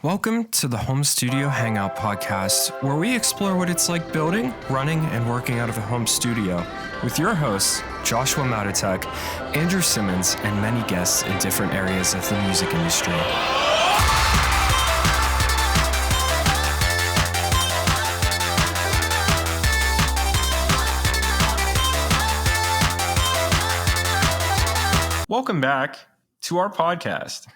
Welcome to the Home Studio Hangout podcast, where we explore what it's like building, running, and working out of a home studio with your hosts, Joshua Matotek, Andrew Simmons, and many guests in different areas of the music industry. Welcome back to our podcast.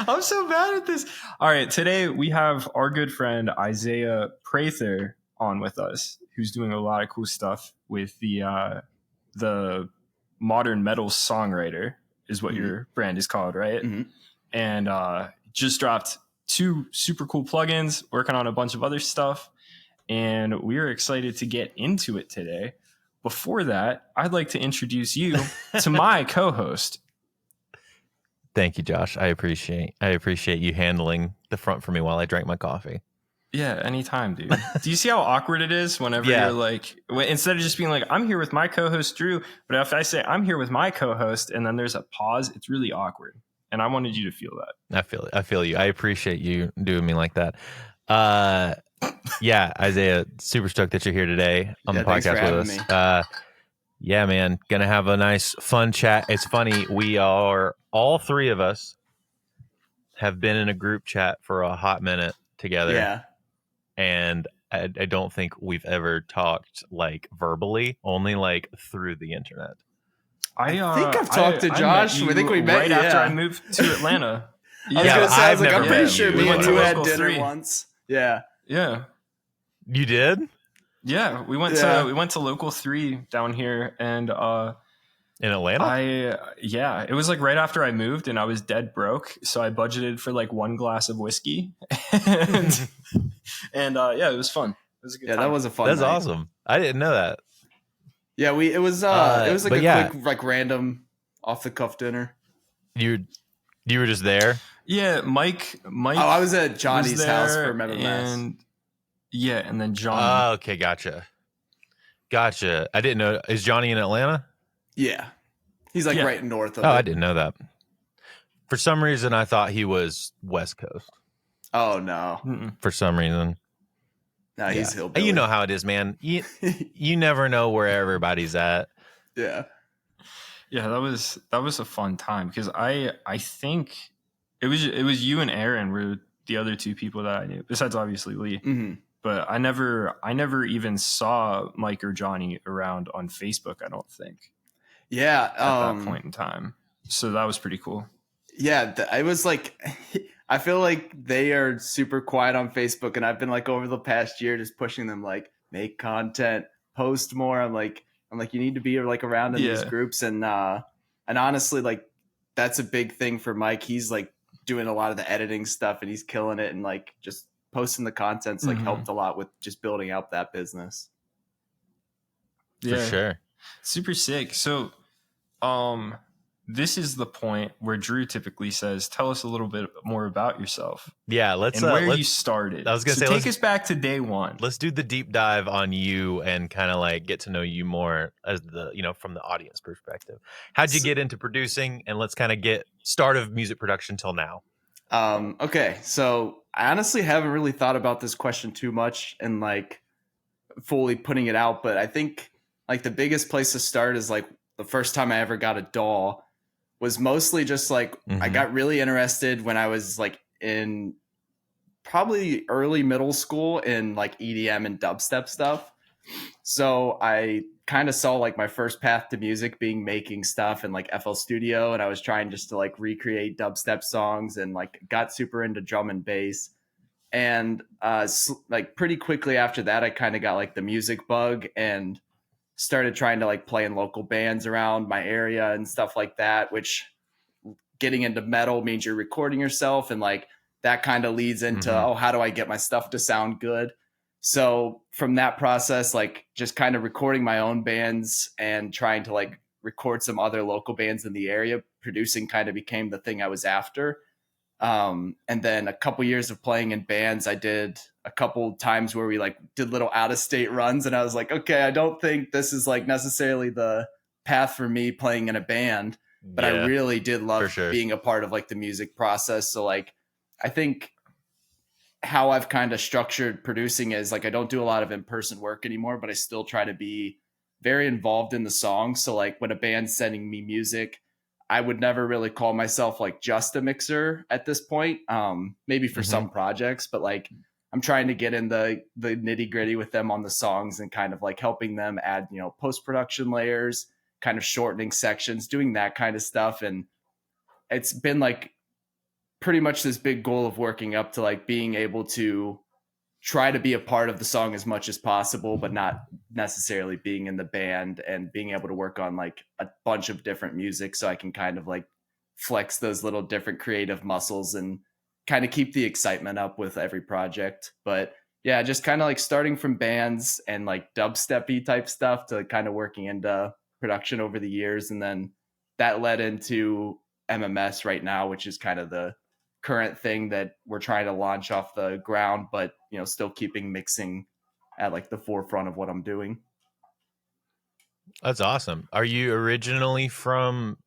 I'm so bad at this. All right, today we have our good friend Isaiah Prather on with us, who's doing a lot of cool stuff with the Modern Metal Songwriter is what your brand is called, right? Mm-hmm. And just dropped 2 super cool plugins, working on a bunch of other stuff, and we're excited to get into it today. Before that, I'd like to introduce you to my co-host. Thank you, Josh. I appreciate you handling the front for me while I drank my coffee. Yeah, anytime, dude. Do you see how awkward it is whenever you're like, instead of just being like, I'm here with my co-host, Drew, but if I say I'm here with my co-host and then there's a pause, it's really awkward. And I wanted you to feel that. I feel it. I feel you. I appreciate you doing me like that. Yeah, Isaiah, super stoked that you're here today on the podcast with us. Yeah, man, gonna have a nice, fun chat. It's funny, all 3 of us have been in a group chat for a hot minute together. Yeah. And I don't think we've ever talked like verbally, only like through the internet. I think I've talked to Josh. I think we met right after I moved to Atlanta. I'm pretty sure me and you had dinner once. Yeah. Yeah. You did? Yeah, we went to Local 3 down here, and in Atlanta. It was like right after I moved, and I was dead broke, so I budgeted for like 1 glass of whiskey, and it was fun. It was a good time. That was a fun. That's night. Awesome. I didn't know that. Yeah, it was like a quick, like, random off the cuff dinner. You were just there. Yeah, Mike. Oh, I was at Johnny's house for MMS. And then John. Oh, okay, gotcha. I didn't know. Is Johnny in Atlanta? Yeah. He's like right north of it. I didn't know that. For some reason, I thought he was West Coast. Oh, no. Mm-mm. For some reason. No, he's hillbilly. You know how it is, man. You never know where everybody's at. Yeah. Yeah, that was a fun time because I think it was you and Aaron were the other 2 people that I knew, besides obviously Lee. Mm-hmm. But I never even saw Mike or Johnny around on Facebook, I don't think. Yeah. At that point in time. So that was pretty cool. Yeah. I was like, I feel like they are super quiet on Facebook. And I've been like over the past year just pushing them, like, make content, post more. I'm like, you need to be like around in these groups. And honestly, like, that's a big thing for Mike. He's like doing a lot of the editing stuff and he's killing it. And like, just posting the content's like helped a lot with just building out that business. For sure. Super sick. So this is the point where Drew typically says, tell us a little bit more about yourself. Yeah, let's where you started. I was gonna say, take us back to day one. Let's do the deep dive on you and kind of like get to know you more as from the audience perspective. How'd you get into producing? And let's kind of get start of music production till now. Okay, so I honestly haven't really thought about this question too much and like fully putting it out, but I think like the biggest place to start is like the first time I ever got a DAW was mostly just like I got really interested when I was like in probably early middle school in like EDM and dubstep stuff. So I kind of saw like my first path to music being making stuff in like FL Studio, and I was trying just to like recreate dubstep songs and like got super into drum and bass. And like pretty quickly after that, I kind of got like the music bug and started trying to like play in local bands around my area and stuff like that, which getting into metal means you're recording yourself. And like that kind of leads into, how do I get my stuff to sound good? So from that process, like just kind of recording my own bands and trying to like record some other local bands in the area, producing kind of became the thing I was after. And then a couple years of playing in bands, I did a couple times where we like did little out of state runs. And I was like, okay, I don't think this is like necessarily the path for me playing in a band. but I really did love being a part of like the music process. So like, I think how I've kind of structured producing is like, I don't do a lot of in-person work anymore, but I still try to be very involved in the song. So like when a band's sending me music, I would never really call myself like just a mixer at this point. Maybe for some projects, but like I'm trying to get in the nitty gritty with them on the songs and kind of like helping them add, you know, post-production layers, kind of shortening sections, doing that kind of stuff. And it's been like pretty much this big goal of working up to like being able to try to be a part of the song as much as possible, but not necessarily being in the band, and being able to work on like a bunch of different music so I can kind of like flex those little different creative muscles and kind of keep the excitement up with every project. But yeah, just kind of like starting from bands and like dubstep-y type stuff to kind of working into production over the years. And then that led into MMS right now, which is kind of the current thing that we're trying to launch off the ground, but you know, still keeping mixing at like the forefront of what I'm doing. That's awesome. Are you originally from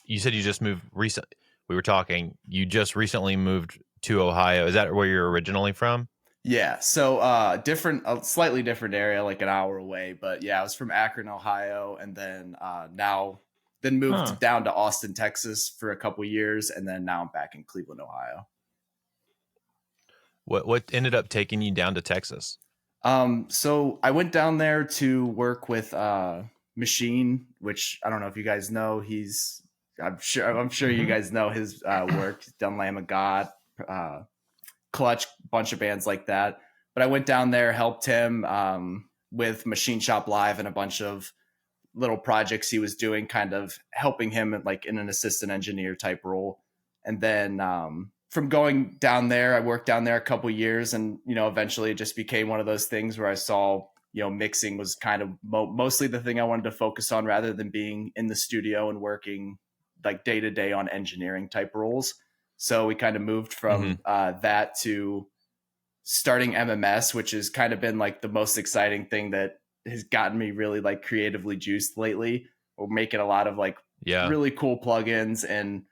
you said you just moved recently? We were talking, you just recently moved to Ohio. Is that where you're originally from? Yeah, so a slightly different area, like an hour away, but yeah, I was from Akron, Ohio, and then moved down to Austin, Texas for a couple years, and then now I'm back in Cleveland, Ohio. What ended up taking you down to Texas? So I went down there to work with Machine, which I don't know if you guys know. I'm sure you guys know his work. He's done Lamb of God, Clutch, bunch of bands like that. But I went down there, helped him with Machine Shop Live and a bunch of little projects he was doing, kind of helping him like in an assistant engineer type role. And then from going down there, I worked down there a couple years, and you know, eventually it just became one of those things where I saw, you know, mixing was kind of mostly the thing I wanted to focus on, rather than being in the studio and working like day to day on engineering type roles. So we kind of moved from that to starting MMS, which has kind of been like the most exciting thing that has gotten me really like creatively juiced lately. We're making a lot of like really cool plugins, and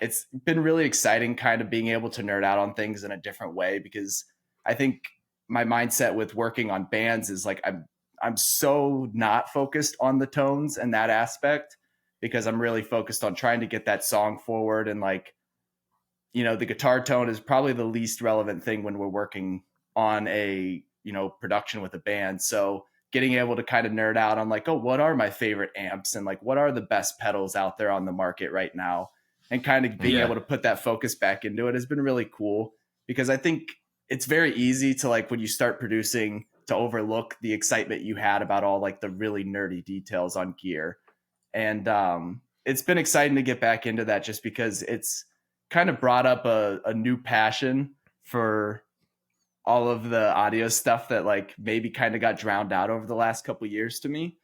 it's been really exciting kind of being able to nerd out on things in a different way, because I think my mindset with working on bands is like I'm so not focused on the tones and that aspect, because I'm really focused on trying to get that song forward. And like, you know, the guitar tone is probably the least relevant thing when we're working on a, you know, production with a band. So getting able to kind of nerd out on like, oh, what are my favorite amps, and like, what are the best pedals out there on the market right now, and kind of being able to put that focus back into it has been really cool, because I think it's very easy to like, when you start producing, to overlook the excitement you had about all like the really nerdy details on gear. And it's been exciting to get back into that, just because it's kind of brought up a new passion for all of the audio stuff that like maybe kind of got drowned out over the last couple of years to me.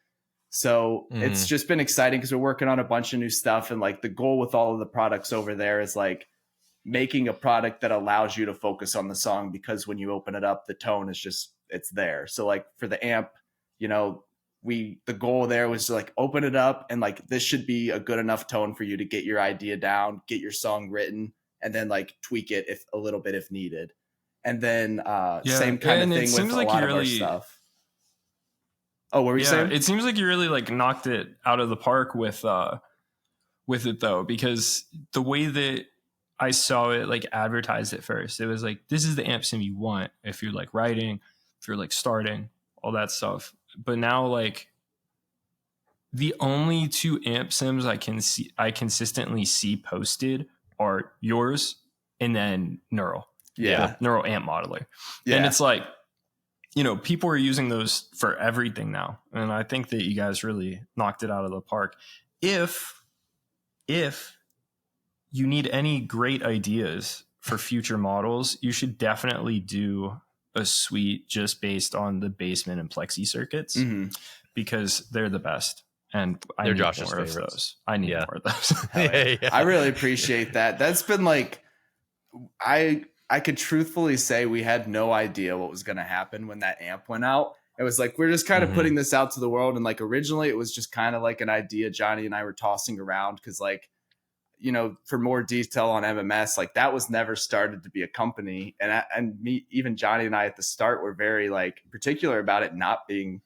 So it's just been exciting, because we're working on a bunch of new stuff, and like the goal with all of the products over there is like making a product that allows you to focus on the song, because when you open it up, the tone is just, it's there. So like for the amp, you know, the goal there was to like open it up, and like this should be a good enough tone for you to get your idea down, get your song written, and then like tweak it if a little bit if needed. And then same kind of thing with a lot of our stuff. Oh, what were you saying? It seems like you really like knocked it out of the park with it though, because the way that I saw it like advertised at first, it was like, this is the amp sim you want if you're like writing, if you're like starting, all that stuff. But now like the only two amp sims I consistently see posted are yours and then Neural. Yeah. Neural amp modeler. Yeah. And it's like, you know, people are using those for everything now. And I think that you guys really knocked it out of the park. If you need any great ideas for future models, you should definitely do a suite just based on the basement and plexi circuits, because they're the best. And I need more of those. I need more of those. I really appreciate that. That's been like, I could truthfully say we had no idea what was going to happen when that amp went out. It was like, we're just kind of putting this out to the world. And like, originally it was just kind of like an idea Johnny and I were tossing around. Cause like, you know, for more detail on MMS, like that was never started to be a company. And me, even Johnny and I at the start were very like particular about it not being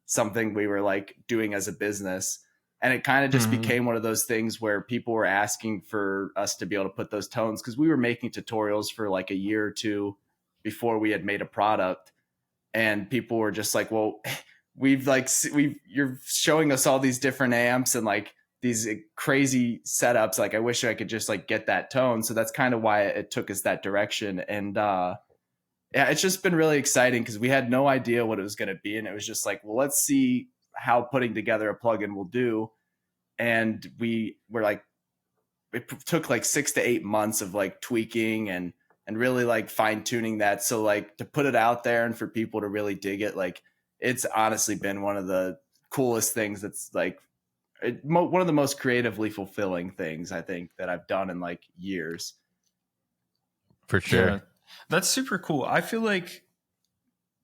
something we were like doing as a business. And it kind of just became one of those things where people were asking for us to be able to put those tones, because we were making tutorials for like a year or two before we had made a product. And people were just like, well, you're showing us all these different amps and like these crazy setups. Like, I wish I could just like get that tone. So that's kind of why it took us that direction. And yeah, it's just been really exciting because we had no idea what it was going to be. And it was just like, well, let's see how putting together a plugin will do. And we were like, it took like 6 to 8 months of like tweaking and really like fine tuning that. So like to put it out there and for people to really dig it, like it's honestly been one of the coolest things. That's like one of the most creatively fulfilling things I think that I've done in like years. For sure. Yeah, that's super cool. I feel like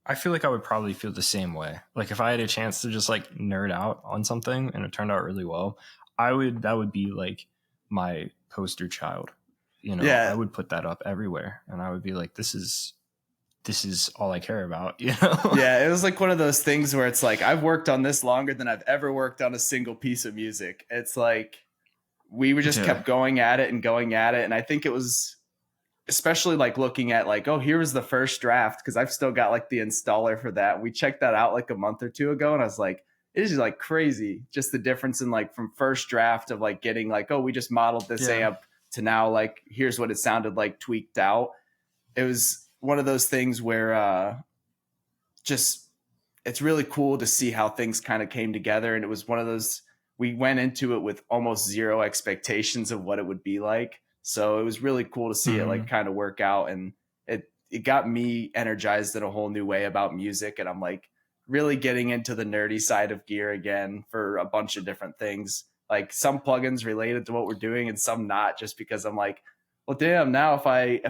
I would probably feel the same way. Like if I had a chance to just like nerd out on something and it turned out really well, that would be like my poster child. You know, I would put that up everywhere and I would be like, this is all I care about, you know? Yeah, it was like one of those things where it's like, I've worked on this longer than I've ever worked on a single piece of music. It's like, we were just kept going at it. And I think it was especially like looking at like, oh, here was the first draft. Cause I've still got like the installer for that. We checked that out like a month or two ago. And I was like, it is like crazy. Just the difference in like from first draft of like getting like, oh, we just modeled this amp to now like, here's what it sounded like tweaked out. It was one of those things where just it's really cool to see how things kind of came together. And it was one of those, we went into it with almost zero expectations of what it would be like. So it was really cool to see it like kind of work out. And it got me energized in a whole new way about music. And I'm like really getting into the nerdy side of gear again for a bunch of different things. Like some plugins related to what we're doing and some not, just because I'm like, well, damn, now if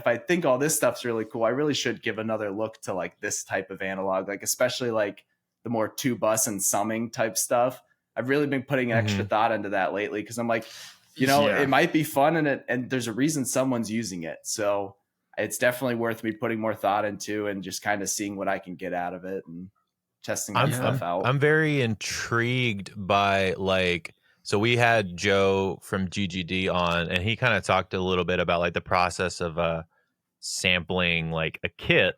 I think all this stuff's really cool, I really should give another look to like this type of analog, like especially like the more 2-bus and summing type stuff. I've really been putting extra thought into that lately because I'm like, you know, it might be fun and there's a reason someone's using it. So it's definitely worth me putting more thought into and just kind of seeing what I can get out of it and testing that stuff out. I'm very intrigued by like, so we had Joe from GGD on, and he kind of talked a little bit about like the process of sampling like a kit,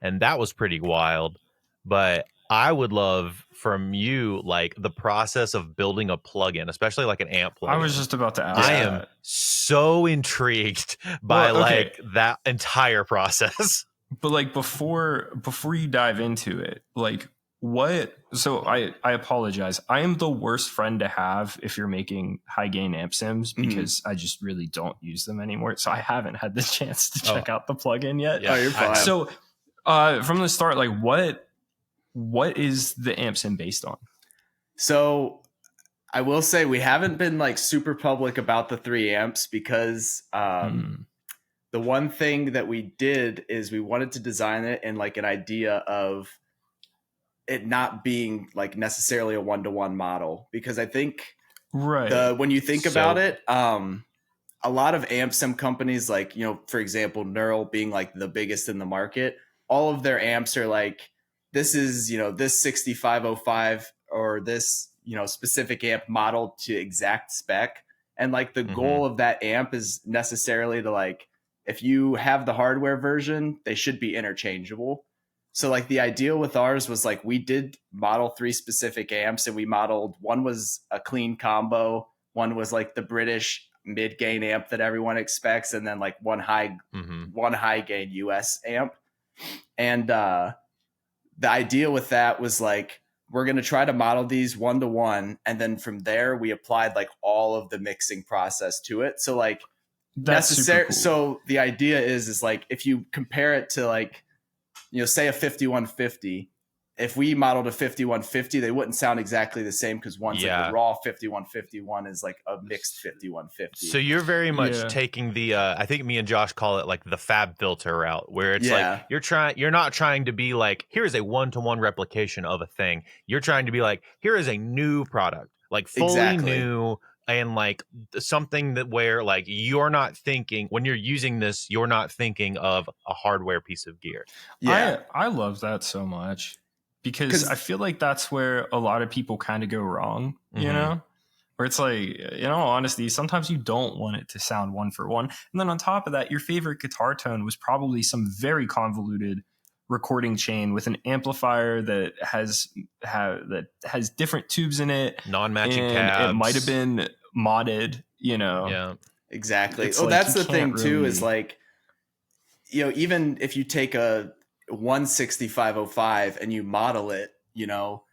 and that was pretty wild. But I would love from you like the process of building a plugin, especially like an amp plugin. I was just about to ask. I am so intrigued by like that entire process. But like before you dive into it, like what? So I apologize. I am the worst friend to have if you're making high gain amp sims because I just really don't use them anymore. So I haven't had the chance to check out the plugin yet. Yeah, you're fine. So from the start, like what is the amp sim based on? So I will say we haven't been like super public about the 3 amps because the one thing that we did is we wanted to design it in like an idea of it not being like necessarily a 1-to-1 model, because I think when you think about it, a lot of amp sim companies, like, you know, for example, Neural being like the biggest in the market, all of their amps are like, this is, you know, this 6505 or this, you know, specific amp modeled to exact spec. And like the goal of that amp is necessarily to like, if you have the hardware version, they should be interchangeable. So like the idea with ours was like, we did model 3 specific amps, and we modeled, one was a clean combo, one was like the British mid gain amp that everyone expects, and then like one high gain US amp. And the idea with that was like, we're going to try to model these 1-to-1. And then from there, we applied like all of the mixing process to it. So like necessary. Cool. So the idea is like, if you compare it to like, you know, say a 5150, if we modeled a 5150, they wouldn't sound exactly the same because one's like a raw 5151 is like a mixed 5150. So you're very much taking the I think me and Josh call it like the fab filter route, where it's like you're not trying to be like, here's a one-to-one replication of a thing. You're trying to be like, here is a new product, like fully new, and like something that where like you're not thinking when you're using this, you're not thinking of a hardware piece of gear. I love that so much. Because I feel like that's where a lot of people kind of go wrong, you know, where it's like, in all honesty, sometimes you don't want it to sound one for one. And then on top of that, your favorite guitar tone was probably some very convoluted recording chain with an amplifier that has different tubes in it, non-matching cabs. It might have been modded, you know. Yeah, exactly. That's the thing too, is like, you know, even if you take a 16505 and you model it, you know,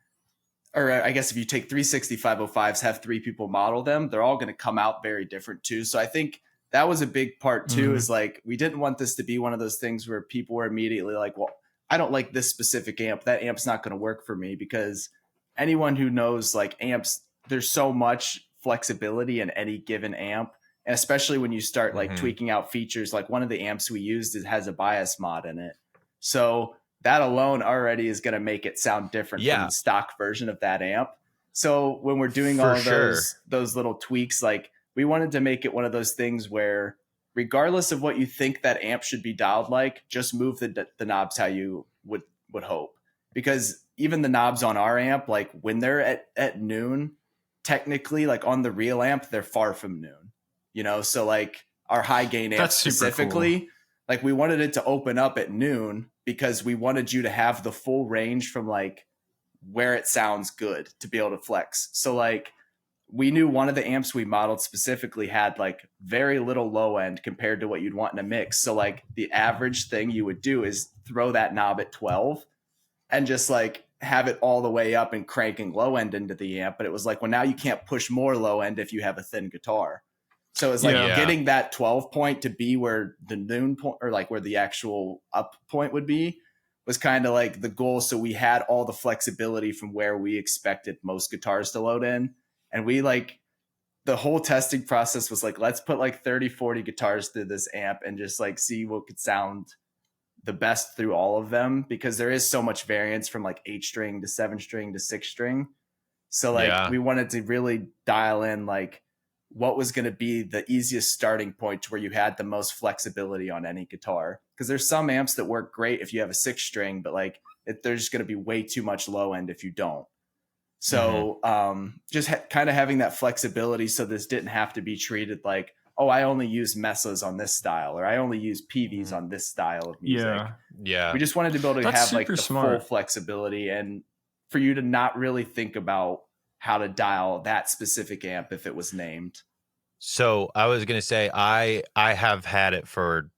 or I guess if you take 36505s, have 3 people model them, they're all going to come out very different too. So I think that was a big part too, is like, we didn't want this to be one of those things where people were immediately like, well, I don't like this specific amp. That amp's not going to work for me, because anyone who knows like amps, there's so much flexibility in any given amp. And especially when you start like tweaking out features, like one of the amps we used has a bias mod in it. So that alone already is going to make it sound different from the stock version of that amp. So when we're doing all of those little tweaks, like we wanted to make it one of those things where regardless of what you think that amp should be dialed like, just move the knobs how you would hope. Because even the knobs on our amp, like when they're at noon, technically like on the real amp, they're far from noon, you know? So like our high gain amp specifically, like we wanted it to open up at noon because we wanted you to have the full range from like where it sounds good to be able to flex. So like we knew one of the amps we modeled specifically had like very little low end compared to what you'd want in a mix. So like the average thing you would do is throw that knob at 12 and just like have it all the way up and cranking low end into the amp. But it was like, well, now you can't push more low end if you have a thin guitar. So it's like getting that 12 point to be where the noon point, or like where the actual up point would be, was kind of like the goal. So we had all the flexibility from where we expected most guitars to load in. And we like, the whole testing process was like, let's put like 30, 40 guitars through this amp and just like see what could sound the best through all of them, because there is so much variance from like 8 string to 7 string to 6 string. So like we wanted to really dial in like what was going to be the easiest starting point to where you had the most flexibility on any guitar. Because there's some amps that work great if you have a 6 string, but like there's going to be way too much low end if you don't. So just kind of having that flexibility, so this didn't have to be treated like, oh, I only use mesas on this style, or I only use PVs on this style of music. Yeah. We just wanted to be able to have like the full flexibility, and for you to not really think about how to dial that specific amp if it was named. So I was going to say, I have had it for,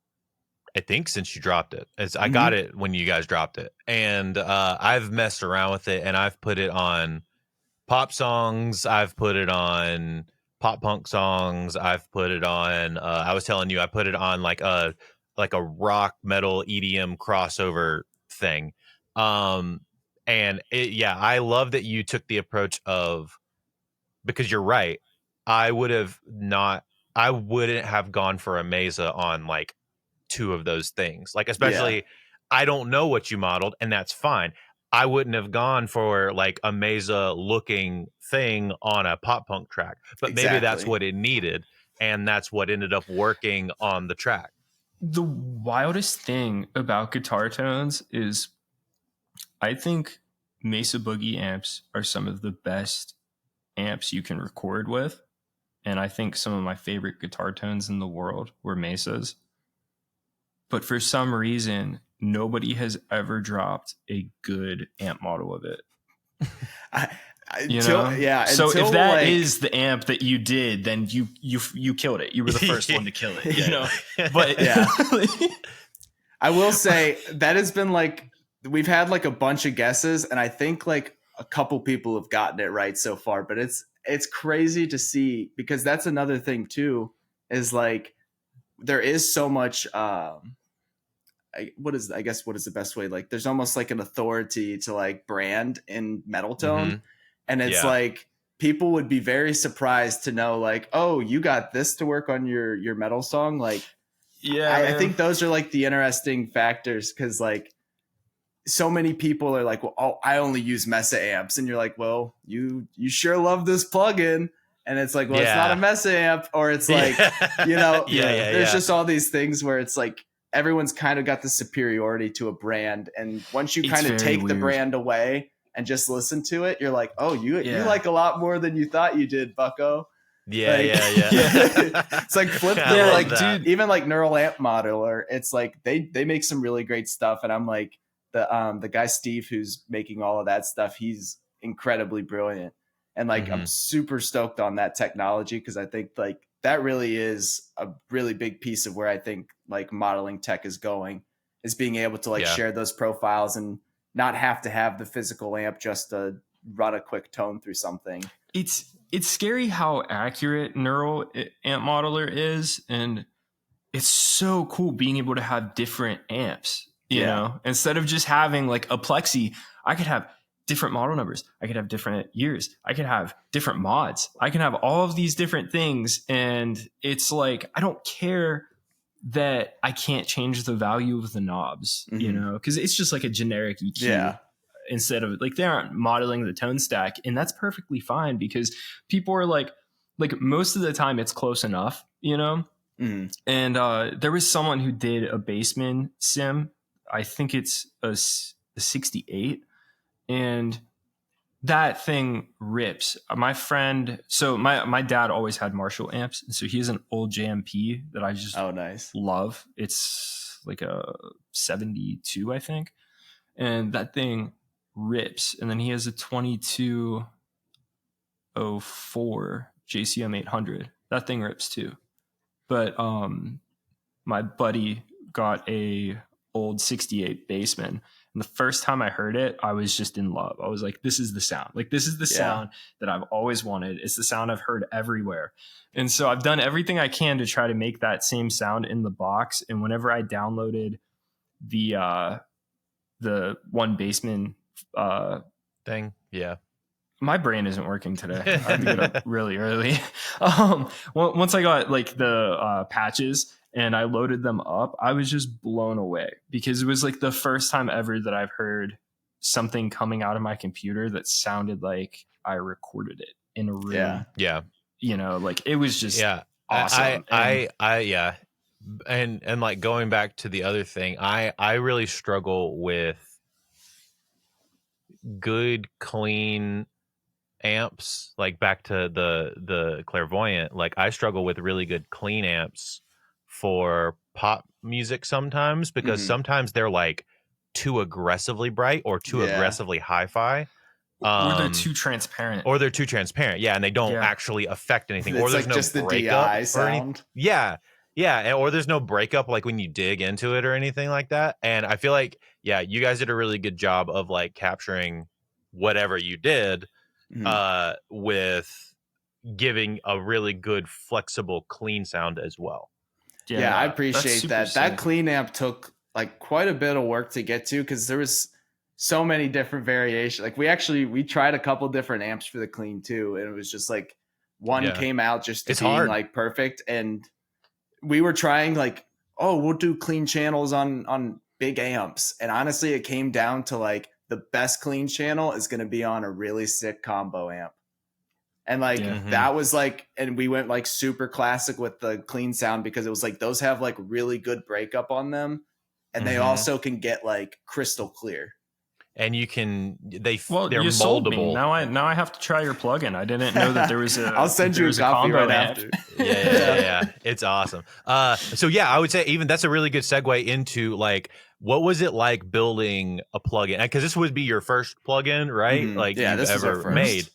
I think since you dropped it. I got it when you guys dropped it, and I've messed around with it, and I've put it on pop songs. I've put it on pop punk songs. I've put it on, I was telling you, I put it on like a rock metal EDM crossover thing. And I love that you took the approach of, because you're right. I wouldn't have gone for a Mesa on like 2 of those things. Like, especially, I don't know what you modeled, and that's fine. I wouldn't have gone for like a Mesa looking thing on a pop punk track, but maybe that's what it needed, and that's what ended up working on the track. The wildest thing about guitar tones is I think Mesa Boogie amps are some of the best amps you can record with. And I think some of my favorite guitar tones in the world were Mesas. But for some reason, nobody has ever dropped a good amp model of it. So if that is the amp that you did, then you killed it. You were the first one to kill it. You know, but I will say that has been like, we've had like a bunch of guesses, and I think like a couple people have gotten it right so far. But it's crazy to see, because that's another thing too, is like there is so much what is the best way? Like there's almost like an authority to like brand in metal tone. And it's like, people would be very surprised to know like, oh, you got this to work on your metal song. Like, I think those are like the interesting factors. Cause like so many people are like, well, oh, I only use Mesa amps. And you're like, well, you sure love this plugin. And it's like, well, it's not a Mesa amp, or it's like, there's just all these things where it's like everyone's kind of got the superiority to a brand. And once you kind of take the brand away and just listen to it, you're like, oh, you like a lot more than you thought you did, bucko. It's like flip like, dude, even like Neural Amp Modeler, it's like they make some really great stuff. And I'm like, the guy Steve who's making all of that stuff, he's incredibly brilliant. And like, I'm super stoked on that technology, because I think like that really is a really big piece of where I think like modeling tech is going, is being able to like share those profiles and not have to have the physical amp just to run a quick tone through something. It's scary how accurate Neural Amp Modeler is. And it's so cool being able to have different amps, you know, instead of just having like a Plexi, I could have different model numbers. I could have different years. I could have different mods. I can have all of these different things. And it's like, I don't care that I can't change the value of the knobs, you know, because it's just like a generic EQ instead of like, they aren't modeling the tone stack. And that's perfectly fine, because people are like most of the time it's close enough, you know? And there was someone who did a Bassman sim. I think it's a 68. And that thing rips. My friend, so my dad always had Marshall amps. And so he has an old JMP that I just love. It's like a 72, I think. And that thing rips. And then he has a 2204 JCM 800. That thing rips too. But my buddy got a old 68 Bassman. And the first time I heard it, I was just in love. I was like, this is the sound. Like, this is the sound that I've always wanted. It's the sound I've heard everywhere. And so I've done everything I can to try to make that same sound in the box. And whenever I downloaded the one Bassman thing, my brain isn't working today. I had to get up really early. Once I got like the patches and I loaded them up, I was just blown away, because it was like the first time ever that I've heard something coming out of my computer that sounded like I recorded it in a room. You know, like it was just awesome. And like going back to the other thing, I really struggle with good, clean amps. Like back to the Clairvoyant, like I struggle with really good clean amps for pop music sometimes, because sometimes they're like too aggressively bright or too aggressively hi-fi, or they're too transparent, and they don't actually affect anything, it's or there's like no just the breakup DI sound. Or there's no breakup like when you dig into it or anything like that. And I feel like you guys did a really good job of like capturing whatever you did with giving a really good, flexible, clean sound as well. I appreciate that. That clean amp took like quite a bit of work to get to, because there was so many different variations. Like we tried a couple different amps for the clean too, and it was just like one came out just to being like perfect. And we were trying like, oh, we'll do clean channels on big amps, and honestly it came down to like the best clean channel is going to be on a really sick combo amp. And like, that was like, and we went like super classic with the clean sound, because it was like, those have like really good breakup on them. And they also can get like crystal clear. And you can, they're you moldable. Sold me. Now I have to try your plugin. I didn't know that there was a, I'll send you a copy right after. It's awesome. So I would say even that's a really good segue into like, what was it like building a plugin? Because this would be your first plugin, right? Like you've ever made.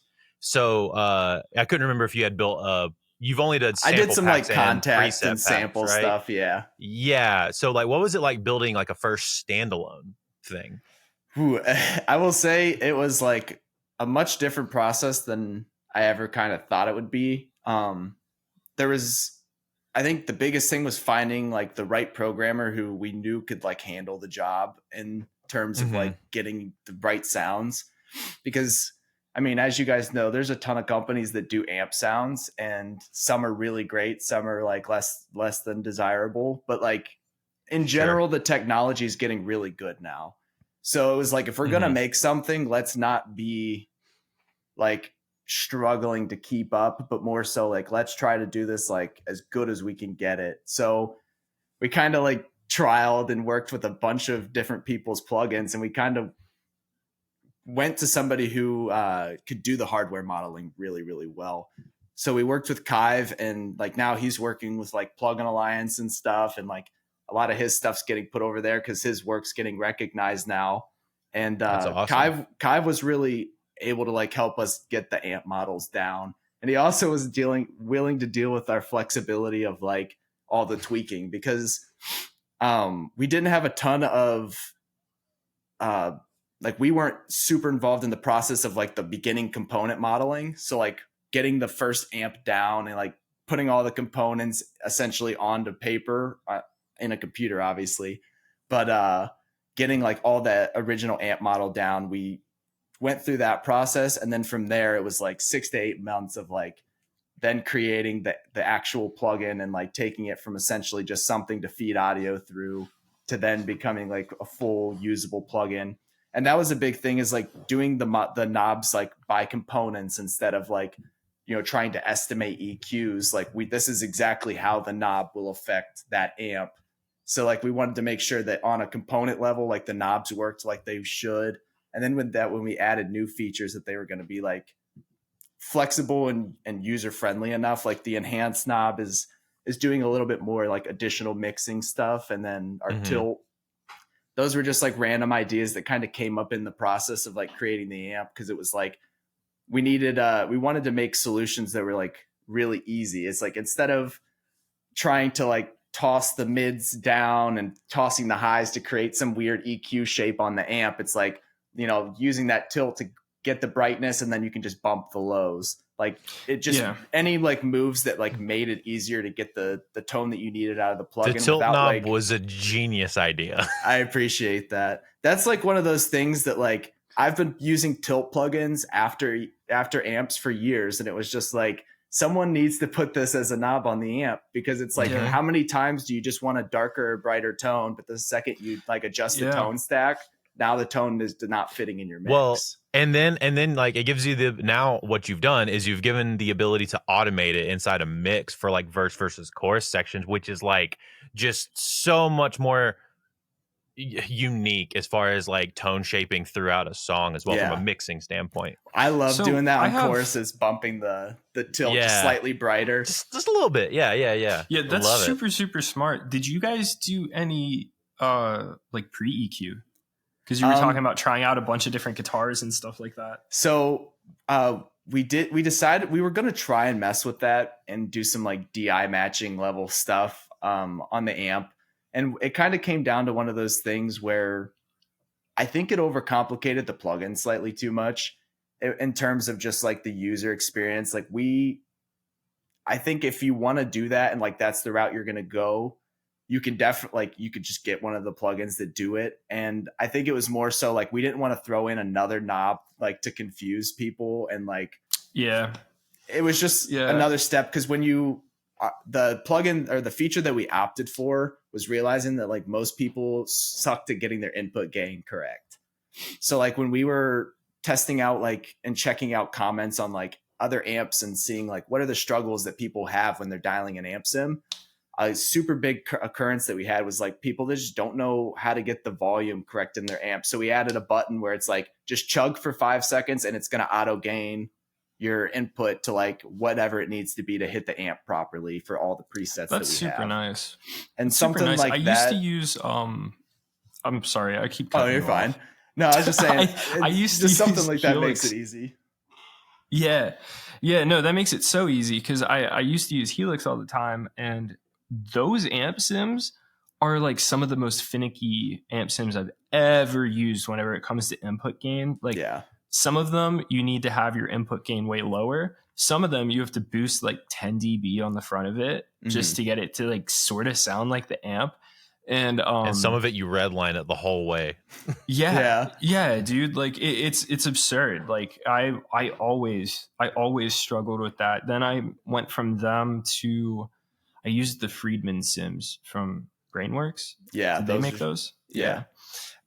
So I couldn't remember if you had built you've only done sample I did some like context and sample packs, right? stuff. Yeah. So like, what was it like building like a first standalone thing? I will say it was like a much different process than I ever kind of thought it would be. There was I think the biggest thing was finding like the right programmer who we knew could like handle the job in terms of like getting the right sounds. Because I mean, as you guys know, there's a ton of companies that do amp sounds, and some are really great, some are like less than desirable, but like in general, the technology is getting really good now. So it was like, if we're gonna make something, let's not be like struggling to keep up, but more so like, let's try to do this like as good as we can get it. So we kind of like trialed and worked with a bunch of different people's plugins, and we kind of went to somebody who could do the hardware modeling really, really well. So we worked with Kive, and like now he's working with like Plugin Alliance and stuff, and like a lot of his stuff's getting put over there because his work's getting recognized now. And That's awesome. Kive was really able to like help us get the amp models down, and he also was willing to deal with our flexibility of like all the tweaking, because we didn't have a ton of like, we weren't super involved in the process of like the beginning component modeling. So like getting the first amp down and like putting all the components essentially onto paper in a computer, obviously, but getting like all that original amp model down, we went through that process. And then from there, it was like 6 to 8 months of like then creating the actual plugin and like taking it from essentially just something to feed audio through to then becoming like a full usable plugin. And that was a big thing, is like doing the knobs like by components instead of like, you know, trying to estimate EQs. Like this is exactly how the knob will affect that amp. So like we wanted to make sure that on a component level, like the knobs worked like they should. And then when we added new features, that they were going to be like flexible and user friendly enough. Like the enhanced knob is doing a little bit more like additional mixing stuff. And then our tilt, those were just like random ideas that kind of came up in the process of like creating the amp. Cause it was like, we wanted to make solutions that were like really easy. It's like, instead of trying to like toss the mids down and tossing the highs to create some weird EQ shape on the amp, it's like, you know, using that tilt to get the brightness, and then you can just bump the lows. Like it just any like moves that like made it easier to get the tone that you needed out of the plugin. The tilt knob like, was a genius idea. I appreciate that. That's like one of those things that like I've been using tilt plugins after amps for years, and it was just like, someone needs to put this as a knob on the amp, because it's like, how many times do you just want a darker or brighter tone, but the second you like adjust the tone stack, now the tone is not fitting in your mix. Well, and then like it gives you now what you've done is you've given the ability to automate it inside a mix for like verse versus chorus sections, which is like just so much more unique as far as like tone shaping throughout a song as well, from a mixing standpoint. I love doing that on choruses, bumping the tilt just slightly brighter. Just a little bit. Yeah. Yeah, that's super smart. Did you guys do any like pre-EQ? Because you were talking about trying out a bunch of different guitars and stuff like that. So we decided we were going to try and mess with that and do some like DI matching level stuff on the amp. And it kind of came down to one of those things where I think it overcomplicated the plugin slightly too much in terms of just like the user experience. Like I think if you want to do that and like that's the route you're going to go, you can definitely like, you could just get one of the plugins that do it. And I think it was more so like, we didn't want to throw in another knob like to confuse people. And like, it was just another step. Cause when the plugin or the feature that we opted for was realizing that like most people sucked at getting their input gain correct. So like when we were testing out like and checking out comments on like other amps and seeing like what are the struggles that people have when they're dialing an amp sim, a super big occurrence that we had was like people that just don't know how to get the volume correct in their amp. So we added a button where it's like just chug for 5 seconds and it's going to auto gain your input to like whatever it needs to be to hit the amp properly for all the presets. That's super nice. And that's something nice. Like I that. used to use I'm sorry, I keep cutting. Oh, you're fine. No, I was just saying. I used to just something use like that makes it easy. Yeah, no, that makes it so easy, because I used to use Helix all the time, and those amp sims are like some of the most finicky amp sims I've ever used whenever it comes to input gain. Like some of them you need to have your input gain way lower, some of them you have to boost like 10 dB on the front of it just to get it to like sort of sound like the amp. And some of it you redline it the whole way. yeah, dude. Like it's absurd. Like I always struggled with that. Then I went from them to I used the Friedman Sims from Brainworks. Yeah, did they make those? Yeah.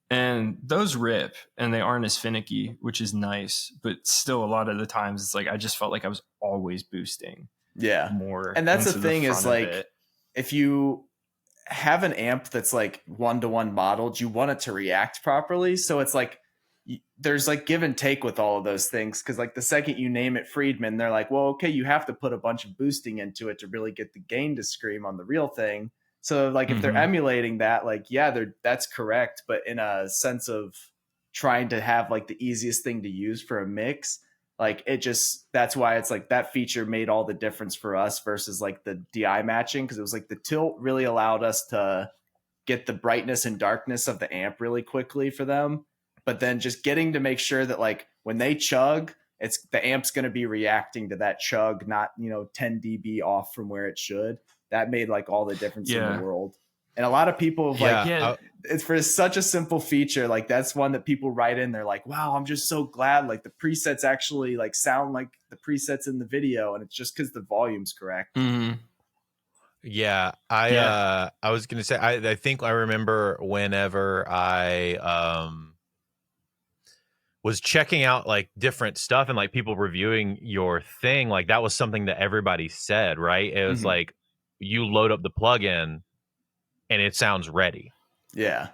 And those rip, and they aren't as finicky, which is nice. But still, a lot of the times, it's like I just felt like I was always boosting. More. And that's the thing is like, if you have an amp that's like 1-to-1 modeled, you want it to react properly. So it's like there's like give and take with all of those things, because like the second you name it Friedman, they're like, well, okay, you have to put a bunch of boosting into it to really get the gain to scream on the real thing. So like if they're emulating that, like, yeah, that's correct. But in a sense of trying to have like the easiest thing to use for a mix, like that's why it's like that feature made all the difference for us versus like the DI matching. Because it was like the tilt really allowed us to get the brightness and darkness of the amp really quickly for them. But then just getting to make sure that like when they chug, the amp's going to be reacting to that chug, not, 10 dB off from where it should. That made like all the difference in the world. And a lot of people have it's for such a simple feature. Like that's one that people write in. They're like, wow, I'm just so glad like the presets actually like sound like the presets in the video. And it's just because the volume's correct. Yeah. I was going to say, I think I remember whenever I was checking out like different stuff and like people reviewing your thing, like that was something that everybody said, right? It was like, you load up the plugin and it sounds ready. Yeah.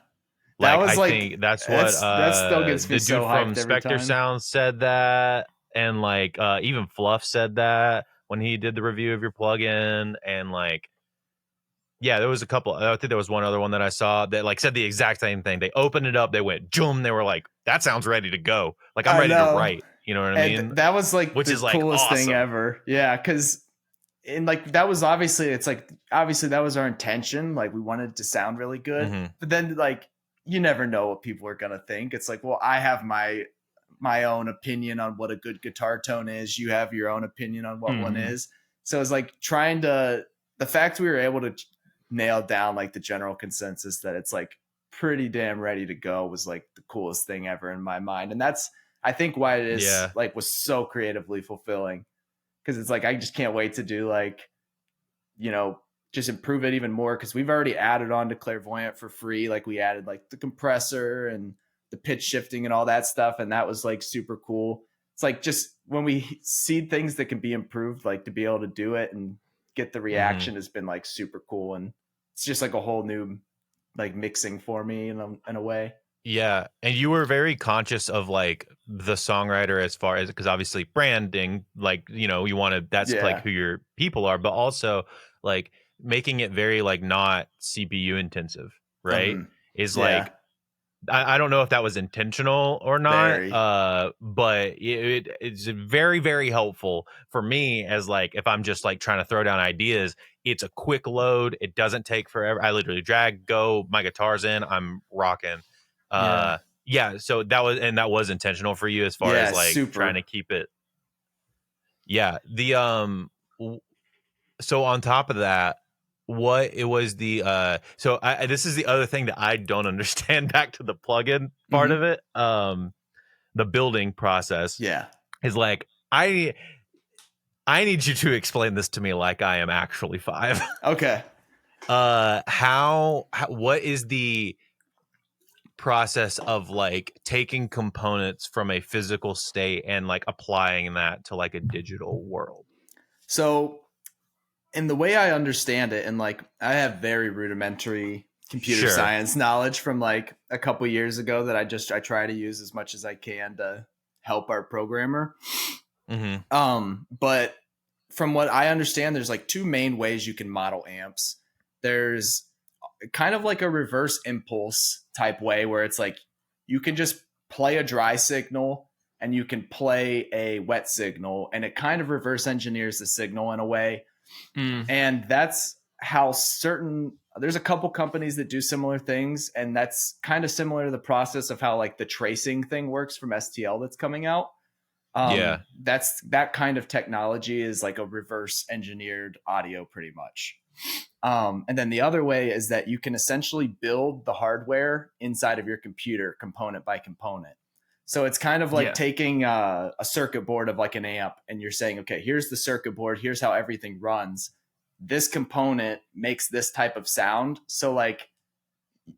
Like I think that's what that still gets me the so dude from Spectre Sound said that, and like even Fluff said that when he did the review of your plugin. And like, yeah, there was a couple. I think there was one other one that I saw that like said the exact same thing. They opened it up, they went zoom, they were like, that sounds ready to go. Like I'm ready to write. You know what I mean? That was like which the is like coolest awesome. thing ever. Yeah, because and like that was obviously that was our intention. Like we wanted to sound really good, but then like you never know what people are gonna think. It's like, well, I have my own opinion on what a good guitar tone is. You have your own opinion on what one is. So it's like the fact we were able to nail down like the general consensus that it's like pretty damn ready to go was like the coolest thing ever in my mind. And that's I think why it is like was so creatively fulfilling. Because it's like I just can't wait to do like, just improve it even more. Because we've already added on to Clairvoyant for free. Like we added like the compressor and the pitch shifting and all that stuff. And that was like super cool. It's like just when we see things that can be improved, like to be able to do it and get the reaction has been like super cool. And it's just like a whole new like mixing for me in a way. Yeah. And you were very conscious of like the songwriter as far as, because obviously branding, like, you want to, that's like who your people are, but also like making it very like not CPU intensive, right? Is like, I don't know if that was intentional or not, but it's very, very helpful for me as like, if I'm just like trying to throw down ideas, it's a quick load. It doesn't take forever. I literally drag, go, my guitar's in, I'm rocking. So that was intentional for you as far as like trying to keep it. Yeah. The so on top of that, what it was the this is the other thing that I don't understand back to the plugin part of it. The building process is like I need you to explain this to me like I am actually 5. Okay. How what is the process of like taking components from a physical state and like applying that to like a digital world? So in the way I understand it, and like I have very rudimentary computer science knowledge from like a couple years ago that I try to use as much as I can to help our programmer. But from what I understand, there's like 2 main ways you can model amps. There's kind of like a reverse impulse type way where it's like you can just play a dry signal and you can play a wet signal, and it kind of reverse engineers the signal in a way. And that's how there's a couple companies that do similar things, and that's kind of similar to the process of how like the tracing thing works from STL that's coming out. That kind of technology is like a reverse engineered audio pretty much. And then the other way is that you can essentially build the hardware inside of your computer component by component. So it's kind of like taking a circuit board of like an amp, and you're saying, okay, here's the circuit board. Here's how everything runs. This component makes this type of sound. So like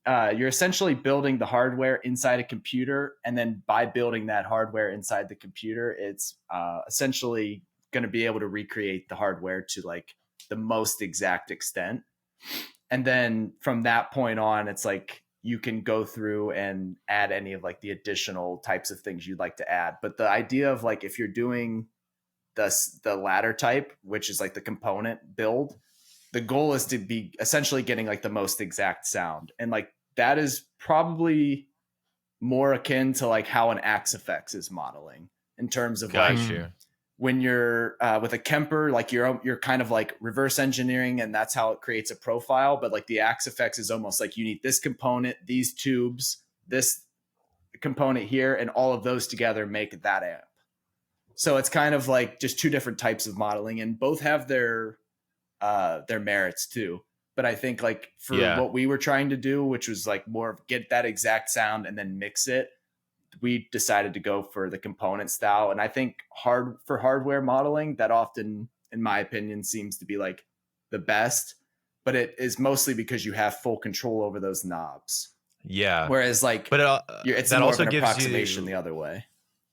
you're essentially building the hardware inside a computer. And then by building that hardware inside the computer, it's essentially going to be able to recreate the hardware to like the most exact extent. And then from that point on, it's like you can go through and add any of like the additional types of things you'd like to add. But the idea of like, if you're doing the latter type, which is like the component build, the goal is to be essentially getting like the most exact sound. And like, that is probably more akin to like how an Axe Effects is modeling in terms of when you're with a Kemper, like you're kind of like reverse engineering, and that's how it creates a profile. But like the Axe Effects is almost like you need this component, these tubes, this component here, and all of those together make that amp. So it's kind of like just two different types of modeling, and both have their merits too. But I think like for what we were trying to do, which was like more of get that exact sound and then mix it, we decided to go for the component style. And I think for hardware modeling, that often, in my opinion, seems to be like the best, but it is mostly because you have full control over those knobs. Yeah. Whereas like, but it's that more also of an approximation the other way.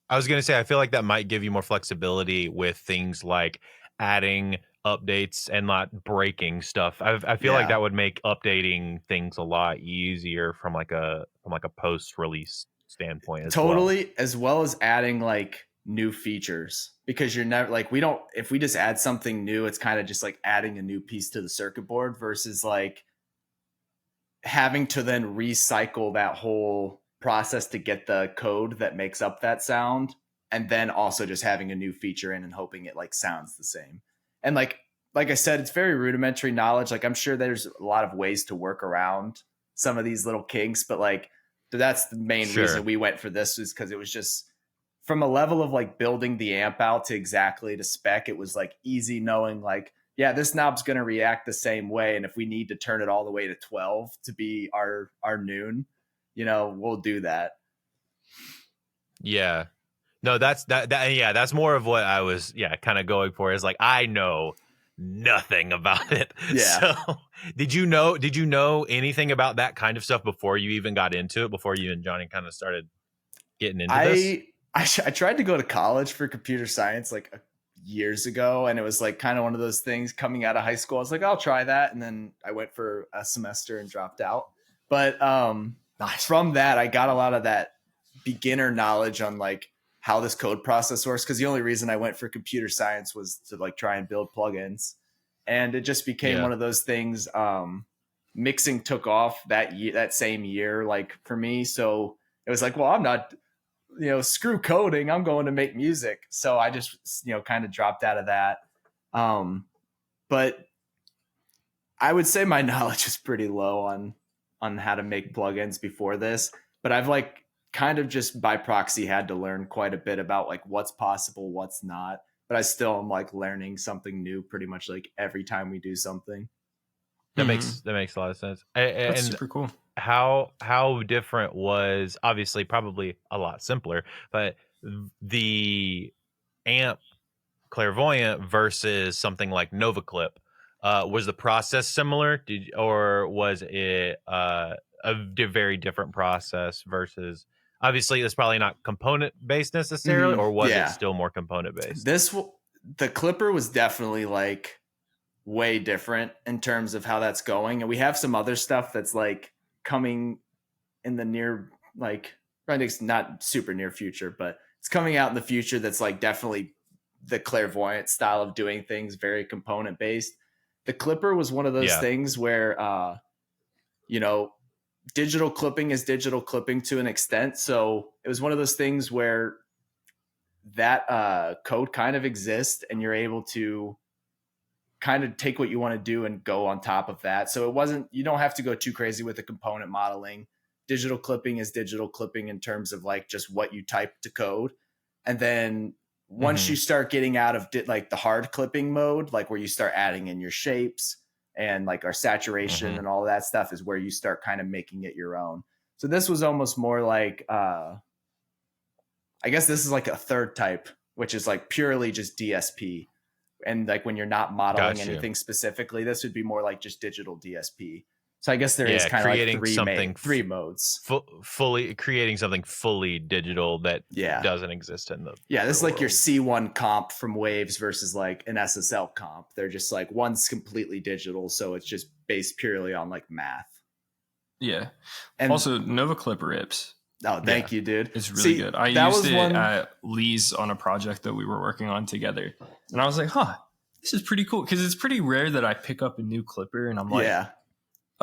I was going to say, I feel like that might give you more flexibility with things like adding updates and not breaking stuff. I feel like that would make updating things a lot easier from like a post release standpoint as well as adding like new features, because you're never like, if we just add something new, it's kind of just like adding a new piece to the circuit board versus like having to then recycle that whole process to get the code that makes up that sound, and then also just having a new feature in and hoping it like sounds the same. And like I said, it's very rudimentary knowledge. Like I'm sure there's a lot of ways to work around some of these little kinks, but like that's the main reason we went for this, is because it was just from a level of like building the amp out to exactly to spec. It was like easy knowing like, yeah, this knob's going to react the same way. And if we need to turn it all the way to 12 to be our noon, we'll do that. Yeah. No, that's that's more of what I was kind of going for, is like, I know nothing about it. Yeah. So did you know anything about that kind of stuff before you even got into it, before you and Johnny kind of started getting into this? I tried to go to college for computer science like years ago, and it was like kind of one of those things coming out of high school. I was like, I'll try that. And then I went for a semester and dropped out. But from that, I got a lot of that beginner knowledge on like how this code process works, because the only reason I went for computer science was to like try and build plugins. And it just became one of those things. Mixing took off that same year, like for me. So it was like, well, I'm not, screw coding, I'm going to make music. So I just, kind of dropped out of that. But I would say my knowledge is pretty low on how to make plugins before this, but I've like kind of just by proxy had to learn quite a bit about like what's possible, what's not. But I still am like learning something new pretty much like every time we do something. That makes a lot of sense. That's super cool. How different was, obviously probably a lot simpler, but the amp Clairvoyant versus something like NovaClip, was the process similar? Or was it a very different process versus, obviously it's probably not component based necessarily, or was it still more component based? The Clipper was definitely like way different in terms of how that's going. And we have some other stuff that's like coming in the near, like not super near future, but it's coming out in the future. That's like definitely the Clairvoyant style of doing things, very component based. The Clipper was one of those things where, digital clipping is digital clipping to an extent. So it was one of those things where that code kind of exists, and you're able to kind of take what you want to do and go on top of that. So you don't have to go too crazy with the component modeling. Digital clipping is digital clipping in terms of like just what you type to code. And then once you start getting out of like the hard clipping mode, like where you start adding in your shapes and like our saturation and all that stuff, is where you start kind of making it your own. So this was almost more like, I guess this is like a third type, which is like purely just DSP. And like when you're not modeling anything specifically, this would be more like just digital DSP. So I guess there is kind of like three modes. Fully creating something fully digital that doesn't exist in the this is like your C1 comp from Waves versus like an SSL comp. They're just like, one's completely digital, so it's just based purely on like math. Yeah. And also Nova Clip rips. Oh, thank you, dude. It's really good. I used it at Lee's on a project that we were working on together. And I was like, this is pretty cool. Because it's pretty rare that I pick up a new clipper and I'm like,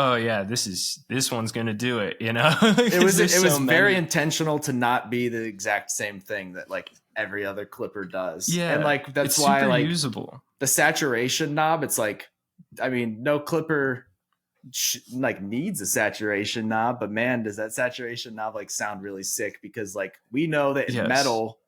oh yeah, this one's gonna do it, you know. it was very intentional to not be the exact same thing that like every other clipper does. Yeah, and like that's why super like usable. The saturation knob, it's like, I mean, no clipper like needs a saturation knob, but man, does that saturation knob like sound really sick, because like we know that in metal,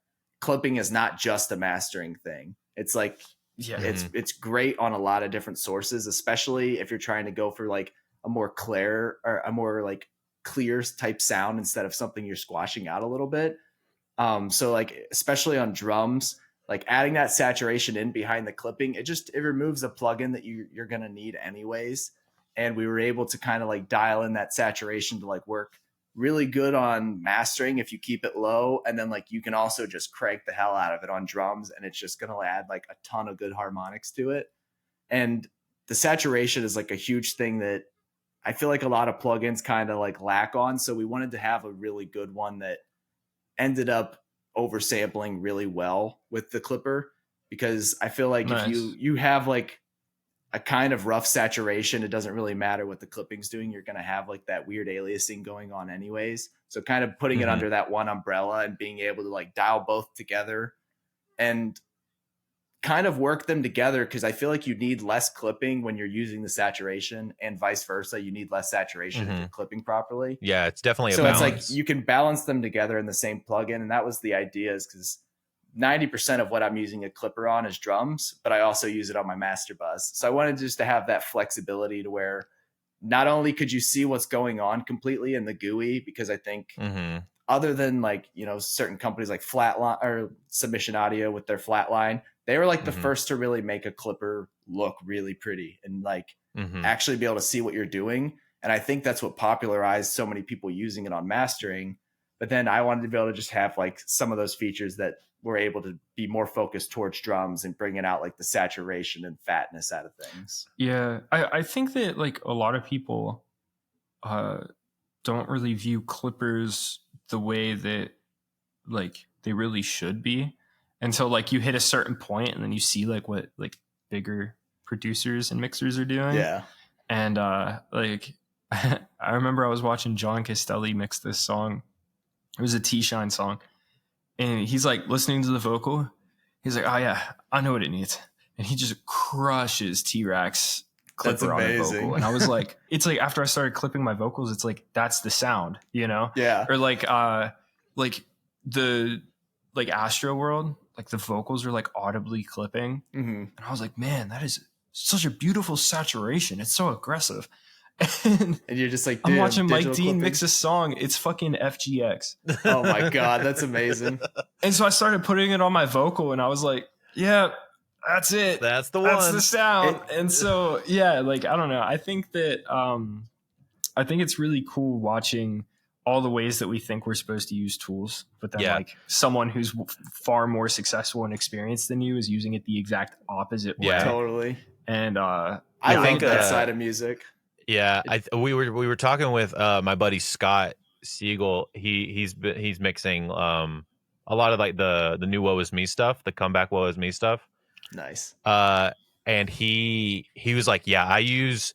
clipping is not just a mastering thing. It's like it's great on a lot of different sources, especially if you're trying to go for like a more clear or a more like clear type sound instead of something you're squashing out a little bit. So like, especially on drums, like adding that saturation in behind the clipping, it removes a plugin that you're going to need anyways. And we were able to kind of like dial in that saturation to like work really good on mastering if you keep it low. And then like, you can also just crank the hell out of it on drums, and it's just going to add like a ton of good harmonics to it. And the saturation is like a huge thing that I feel like a lot of plugins kind of like lack on. So we wanted to have a really good one that ended up oversampling really well with the clipper, because I feel like if you have like a kind of rough saturation, it doesn't really matter what the clipping's doing. You're going to have like that weird aliasing going on anyways. So kind of putting it under that one umbrella and being able to like dial both together and kind of work them together, because I feel like you need less clipping when you're using the saturation, and vice versa. You need less saturation if you're clipping properly. Yeah, it's definitely a balance. So it's like you can balance them together in the same plugin, and that was the idea, is because 90% of what I'm using a clipper on is drums, but I also use it on my master buzz. So I wanted just to have that flexibility to where not only could you see what's going on completely in the GUI, because I think other than like, you know, certain companies like Flatline or Submission Audio with their Flatline, they were like the first to really make a clipper look really pretty and like actually be able to see what you're doing. And I think that's what popularized so many people using it on mastering. But then I wanted to be able to just have like some of those features that were able to be more focused towards drums and bringing out like the saturation and fatness out of things. Yeah. I think that like a lot of people don't really view clippers the way that like they really should be until like you hit a certain point, and then you see like what like bigger producers and mixers are doing. Yeah. And like I remember I was watching John Castelli mix this song. It was a T-Shine song. And he's like listening to the vocal. He's like, oh yeah, I know what it needs. And he just crushes T-Rack's clipper on the vocal. And I was like, it's like after I started clipping my vocals, it's like, that's the sound, you know? Yeah. Or like the like Astro World, like the vocals are like audibly clipping. And I was like, man, that is such a beautiful saturation. It's so aggressive. And you're just like, I'm watching Mike Dean mix a song. It's fucking FGX. Oh my God, that's amazing. And so I started putting it on my vocal, and I was like, yeah, that's it. That's the one. That's the sound. And so, yeah, like, I don't know. I think that, I think it's really cool watching all the ways that we think we're supposed to use tools, but then like someone who's far more successful and experienced than you is using it the exact opposite way. Totally. And I love that side of music. Yeah, we were talking with my buddy Scott Siegel. He's mixing a lot of like the new Woe Is Me stuff, the comeback Woe Is Me stuff. Nice. And he was like, yeah, I use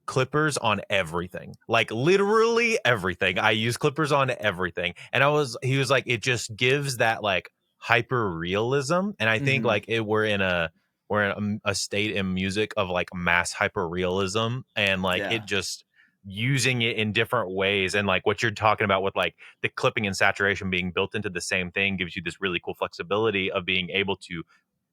clippers on everything, like literally everything. I use clippers on everything. And he was like, it just gives that like hyper realism. And I think like we're in a state in music of like mass hyper realism, and like it just using it in different ways. And like what you're talking about with like the clipping and saturation being built into the same thing gives you this really cool flexibility of being able to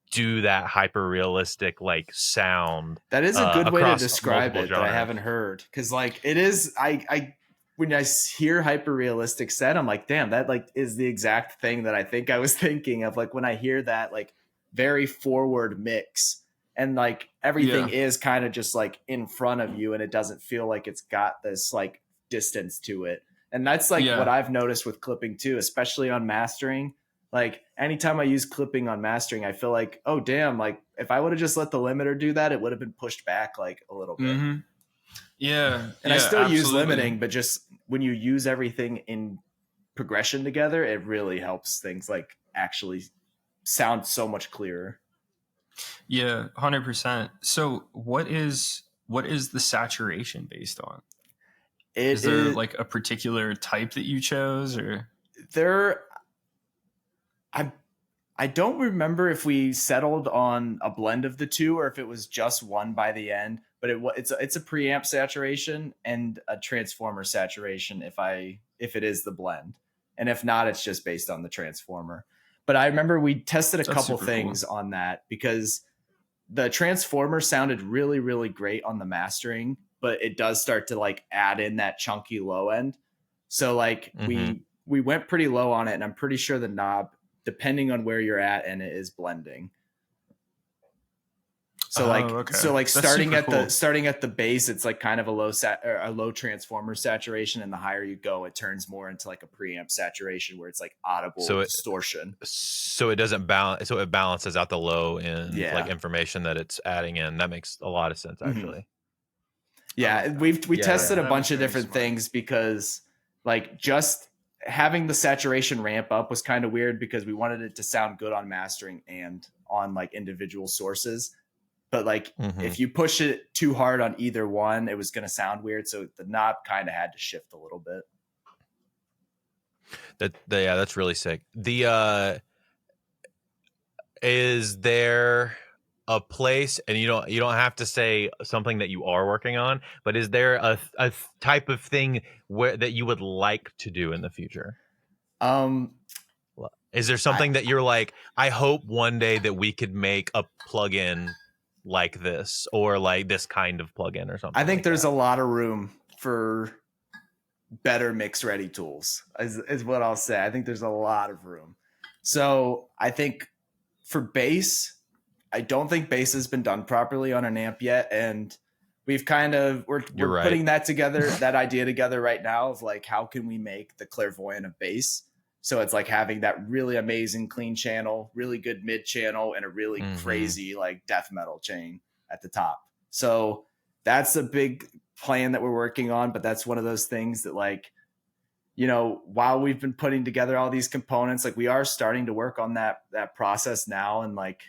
do that hyper realistic like sound. That is a good way to describe it genres. that I haven't heard. Cause like it is, I when I hear hyper realistic set, I'm like, damn, that like is the exact thing that I think I was thinking of. Like when I hear that like very forward mix and like everything is kind of just like in front of you and it doesn't feel like it's got this like distance to it. And that's like what I've noticed with clipping too, especially on mastering. Like anytime I use clipping on mastering, I feel like, oh damn, like if I would have just let the limiter do that, it would have been pushed back like a little bit. Mm-hmm. Yeah. And I still use limiting, but just when you use everything in progression together, it really helps things like actually sound so much clearer. Yeah, 100%. So what is the saturation based on? Is there like a particular type that you chose, or I don't remember if we settled on a blend of the two or if it was just one by the end, but it's a preamp saturation and a transformer saturation if it is the blend. And if not, it's just based on the transformer. But I remember we tested a couple things on that because the transformer sounded really, really great on the mastering, but it does start to like add in that chunky low end. So like we went pretty low on it, and I'm pretty sure the knob, depending on where you're at, and it is blending. So like starting at the base, it's like kind of a low transformer saturation, and the higher you go, it turns more into like a preamp saturation where it's like audible distortion. So it doesn't balance. So it balances out the low end like information that it's adding in. That makes a lot of sense actually. Yeah, we tested a bunch of different things because like just having the saturation ramp up was kind of weird because we wanted it to sound good on mastering and on like individual sources. But like if you push it too hard on either one, it was going to sound weird. So the knob kind of had to shift a little bit. That's really sick. Is there a place, and you don't have to say something that you are working on, but is there a type of thing that you would like to do in the future? Is there something that you're like, I hope one day that we could make a plugin like this, or like this kind of plugin or something? I think there's a lot of room for better mix ready tools is what I'll say. I think there's a lot of room. So I think for bass, I don't think bass has been done properly on an amp yet. And we're putting that together, that idea together right now of like, how can we make the Clairvoyant of bass? So it's like having that really amazing clean channel, really good mid channel, and a really crazy like death metal chain at the top. So that's a big plan that we're working on. But that's one of those things that like, while we've been putting together all these components, like we are starting to work on that process now. And like,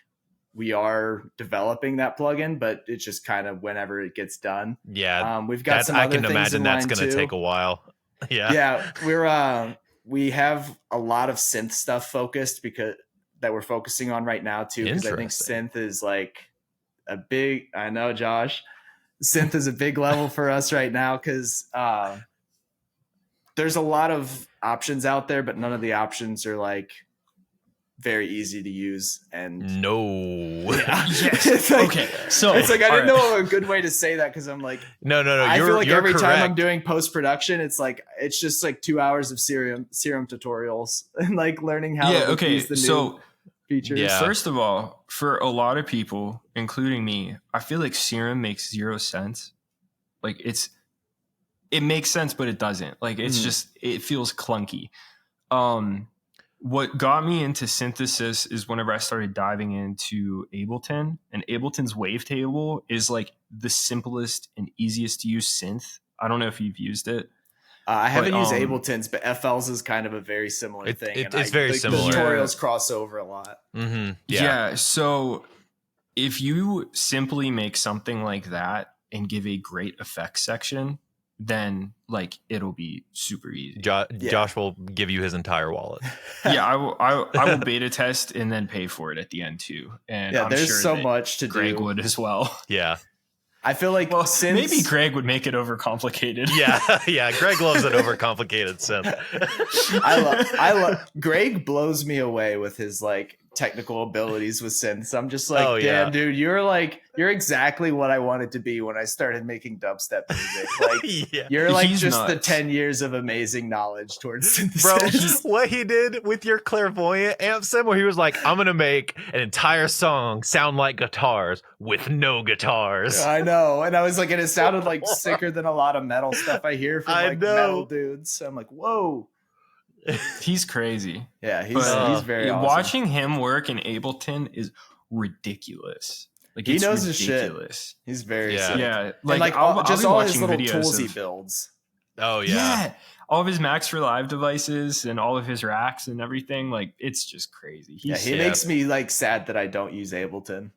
we are developing that plugin, but it's just kind of whenever it gets done. Yeah. We've got some other things in line too. I can imagine that's going to take a while. Yeah. Yeah. We have a lot of synth stuff focused that we're focusing on right now too. Because I think synth is like I know Josh, synth is a big level for us right now. Cause there's a lot of options out there, but none of the options are like very easy to use. And yes. Okay. So it's like, I didn't know a good way to say that. Cause I'm like, no. I feel like every time I'm doing post-production, it's just like 2 hours of serum tutorials and like learning how to use the new features. Yeah. First of all, for a lot of people, including me, I feel like serum makes 0 sense. Like it makes sense, but it doesn't. Like it's just, it feels clunky. What got me into synthesis is whenever I started diving into Ableton, and Ableton's wavetable is like the simplest and easiest to use synth. I don't know if you've used it. I haven't used Ableton's, but FL's is kind of a very similar thing. It's very similar. The tutorials cross over a lot. Yeah. So if you simply make something like that and give a great effects section, then like it'll be super easy. Josh will give you his entire wallet. Yeah, I will beta test and then pay for it at the end too. And I'm there's sure so much to Greg do. would as well. Yeah. I feel like maybe Greg would make it overcomplicated. Yeah. Greg loves an overcomplicated synth. I love Greg blows me away with his like technical abilities with synths. I'm just like, damn, dude, you're exactly what I wanted to be when I started making dubstep music. Like, you're like He's just nuts. the 10 years of amazing knowledge towards synthesis. Bro, what he did with your Clairvoyant Amp sim, where he was like, I'm gonna make an entire song sound like guitars with no guitars. I know, and I was like, and it sounded like sicker than a lot of metal stuff I hear from like metal dudes. So I'm like, whoa. He's crazy. Yeah, he's very awesome. Watching him work in Ableton is ridiculous. Like, he knows ridiculous. His shit. He's very sick. Yeah. Like I'll just be all his watching little videos tools he of, builds. Oh yeah. All of his Max for Live devices and all of his racks and everything. Like, it's just crazy. He makes me like sad that I don't use Ableton.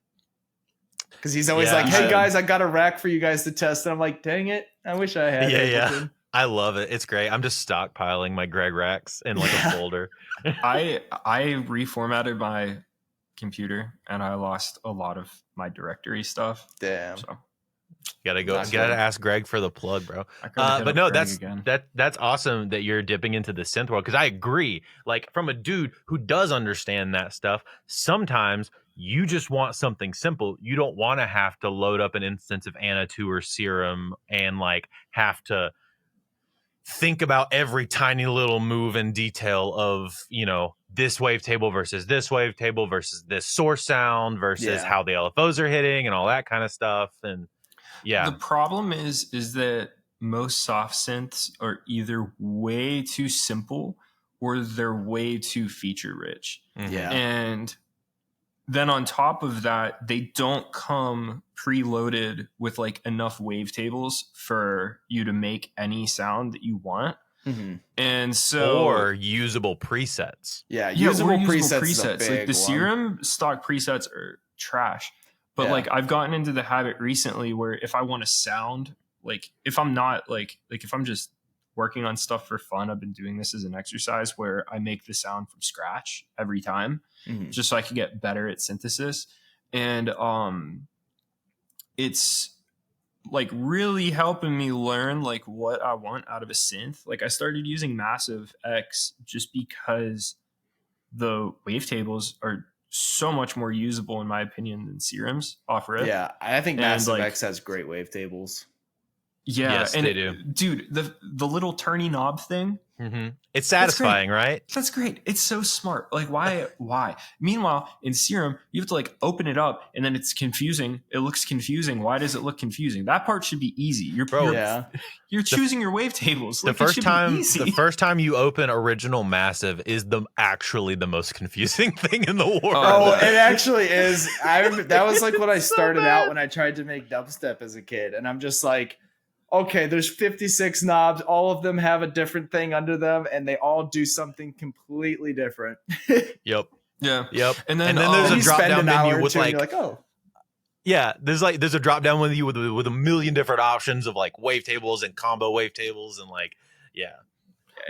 Because he's always like, hey guys, I got a rack for you guys to test. And I'm like, dang it, I wish I had Ableton. I love it. It's great. I'm just stockpiling my Greg racks in like a folder. I reformatted my computer and I lost a lot of my directory stuff. Damn. So gotta ask Greg for the plug, bro. But no, that's awesome that you're dipping into the synth world, because I agree. Like, from a dude who does understand that stuff, sometimes you just want something simple. You don't want to have to load up an instance of Anna 2 or Serum and like have to think about every tiny little move and detail of, you know, this wavetable versus this wavetable versus this source sound versus how the LFOs are hitting and all that kind of stuff. And the problem is that most soft synths are either way too simple or they're way too feature rich. And then on top of that, they don't come preloaded with like enough wavetables for you to make any sound that you want. And so, or usable presets. Usable presets. Like the Serum stock presets are trash. But like, I've gotten into the habit recently where if I want to sound like, if I'm not like if I'm just working on stuff for fun, I've been doing this as an exercise where I make the sound from scratch every time, just so I can get better at synthesis. And it's like really helping me learn like what I want out of a synth. Like, I started using Massive X just because the wavetables are so much more usable in my opinion than Serums off rip. I think Massive X has great wavetables. Yes, and they do. Dude, the little turny knob thing. It's satisfying, right? That's great. It's so smart. Like, why? Meanwhile, in Serum, you have to like open it up and then it's confusing. It looks confusing. Why does it look confusing? That part should be easy. You're choosing your wavetables. Like, the first time you open original Massive is actually the most confusing thing in the world. Oh, it actually is. That was like what I started out when I tried to make dubstep as a kid, and I'm just like, okay, there's 56 knobs. All of them have a different thing under them, and they all do something completely different. Yep. And then there's a drop down menu with like, there's a drop down menu with a million different options of like wavetables and combo wavetables and like,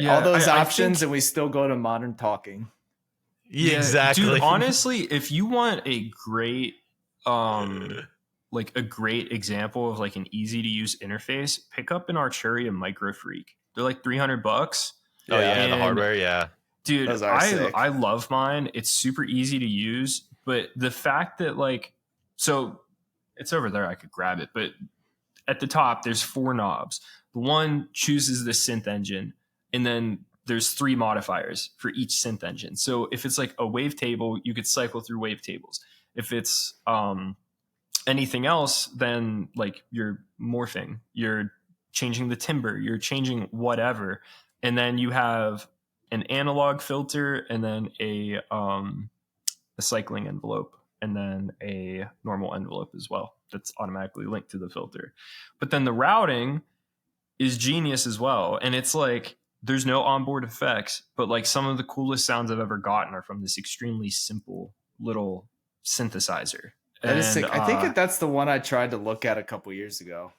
all those options, and we still go to modern talking. Exactly. Dude, honestly, if you want a great like a great example of like an easy to use interface, pick up an Arturia Micro Freak. They're like $300. Oh yeah, the hardware, dude, I love mine. It's super easy to use, but the fact that like, so it's over there, I could grab it, but at the top there's 4 knobs. The one chooses the synth engine, and then there's 3 modifiers for each synth engine. So if it's like a wavetable, you could cycle through wavetables. If it's anything else, then like you're morphing, you're changing the timbre, you're changing whatever. And then you have an analog filter, and then a cycling envelope, and then a normal envelope as well that's automatically linked to the filter. But then the routing is genius as well. And it's like, there's no onboard effects, but like some of the coolest sounds I've ever gotten are from this extremely simple little synthesizer. That is sick. I think that's the one I tried to look at a couple years ago.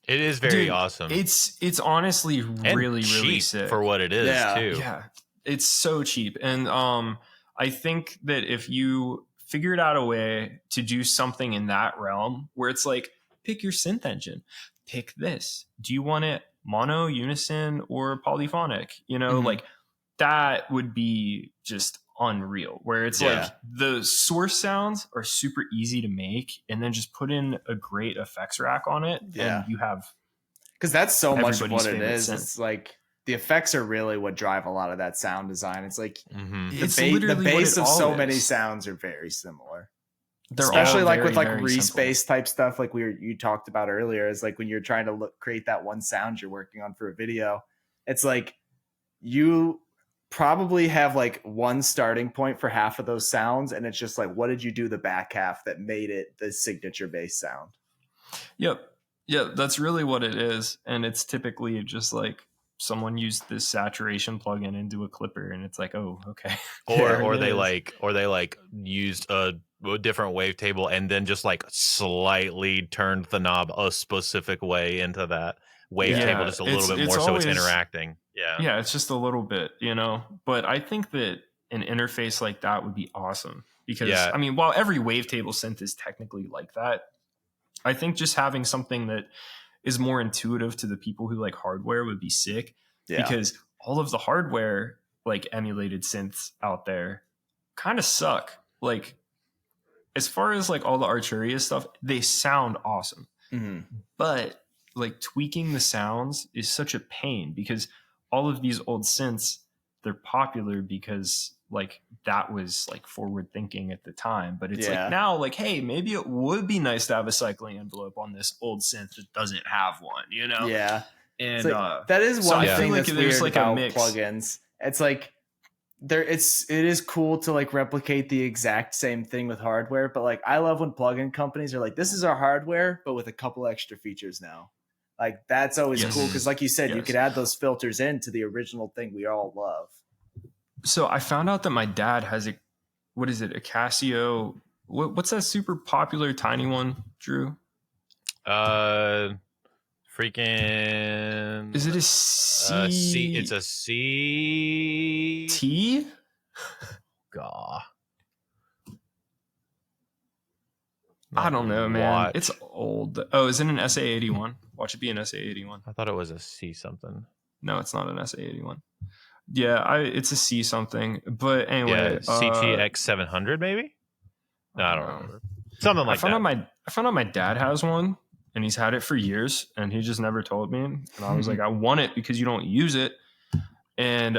It is very awesome. It's honestly really sick for what it is too. Yeah, it's so cheap. And I think that if you figured out a way to do something in that realm where it's like pick your synth engine. Pick this. Do you want it mono, unison, or polyphonic? You know, like that would be just unreal, where it's like the source sounds are super easy to make, and then just put in a great effects rack on it, and you have, because that's so much of what it is. Synth. It's like the effects are really what drive a lot of that sound design. It's like the base of so many sounds are very similar. They're especially all like very, with like very respace simple. type stuff like you talked about earlier, is like when you're trying to create that one sound you're working on for a video, it's like you probably have like one starting point for half of those sounds, and it's just like, what did you do the back half that made it the signature bass sound? Yep, that's really what it is. And it's typically just like someone used this saturation plugin into a clipper, and it's like, oh, okay. Or they used a different wavetable and then just like slightly turned the knob a specific way into that wavetable, just a little bit more, so it's interacting. Yeah, it's just a little bit, you know. But I think that an interface like that would be awesome, because I mean, while every wavetable synth is technically like that, I think just having something that is more intuitive to the people who like hardware would be sick. Because all of the hardware like emulated synths out there kind of suck. Like, as far as like all the Arturia stuff, they sound awesome, but like tweaking the sounds is such a pain, because all of these old synths, they're popular because like that was like forward thinking at the time. But it's like now, like, hey, maybe it would be nice to have a cycling envelope on this old synth that doesn't have one, you know? Yeah. And like, that is one thing that's like weird like about a mix. plugins. It's like it is cool to like replicate the exact same thing with hardware, but like I love when plugin companies are like, this is our hardware, but with a couple extra features now. Like that's always cool, because like you said, you could add those filters into the original thing we all love. So I found out that my dad has a Casio. What's that super popular tiny one, Drew? Freaking. Is it a C? It's a C T. Gah. I don't know, man. Watch. It's old. Oh, is it an SA81? Watch it be an SA81. I thought it was a C something. No, it's not an SA81. Yeah, it's a C something. But anyway, CTX 700 maybe. No, I don't remember. Something like that. I found out my dad has one, and he's had it for years, and he just never told me. And I was like, I want it because you don't use it. And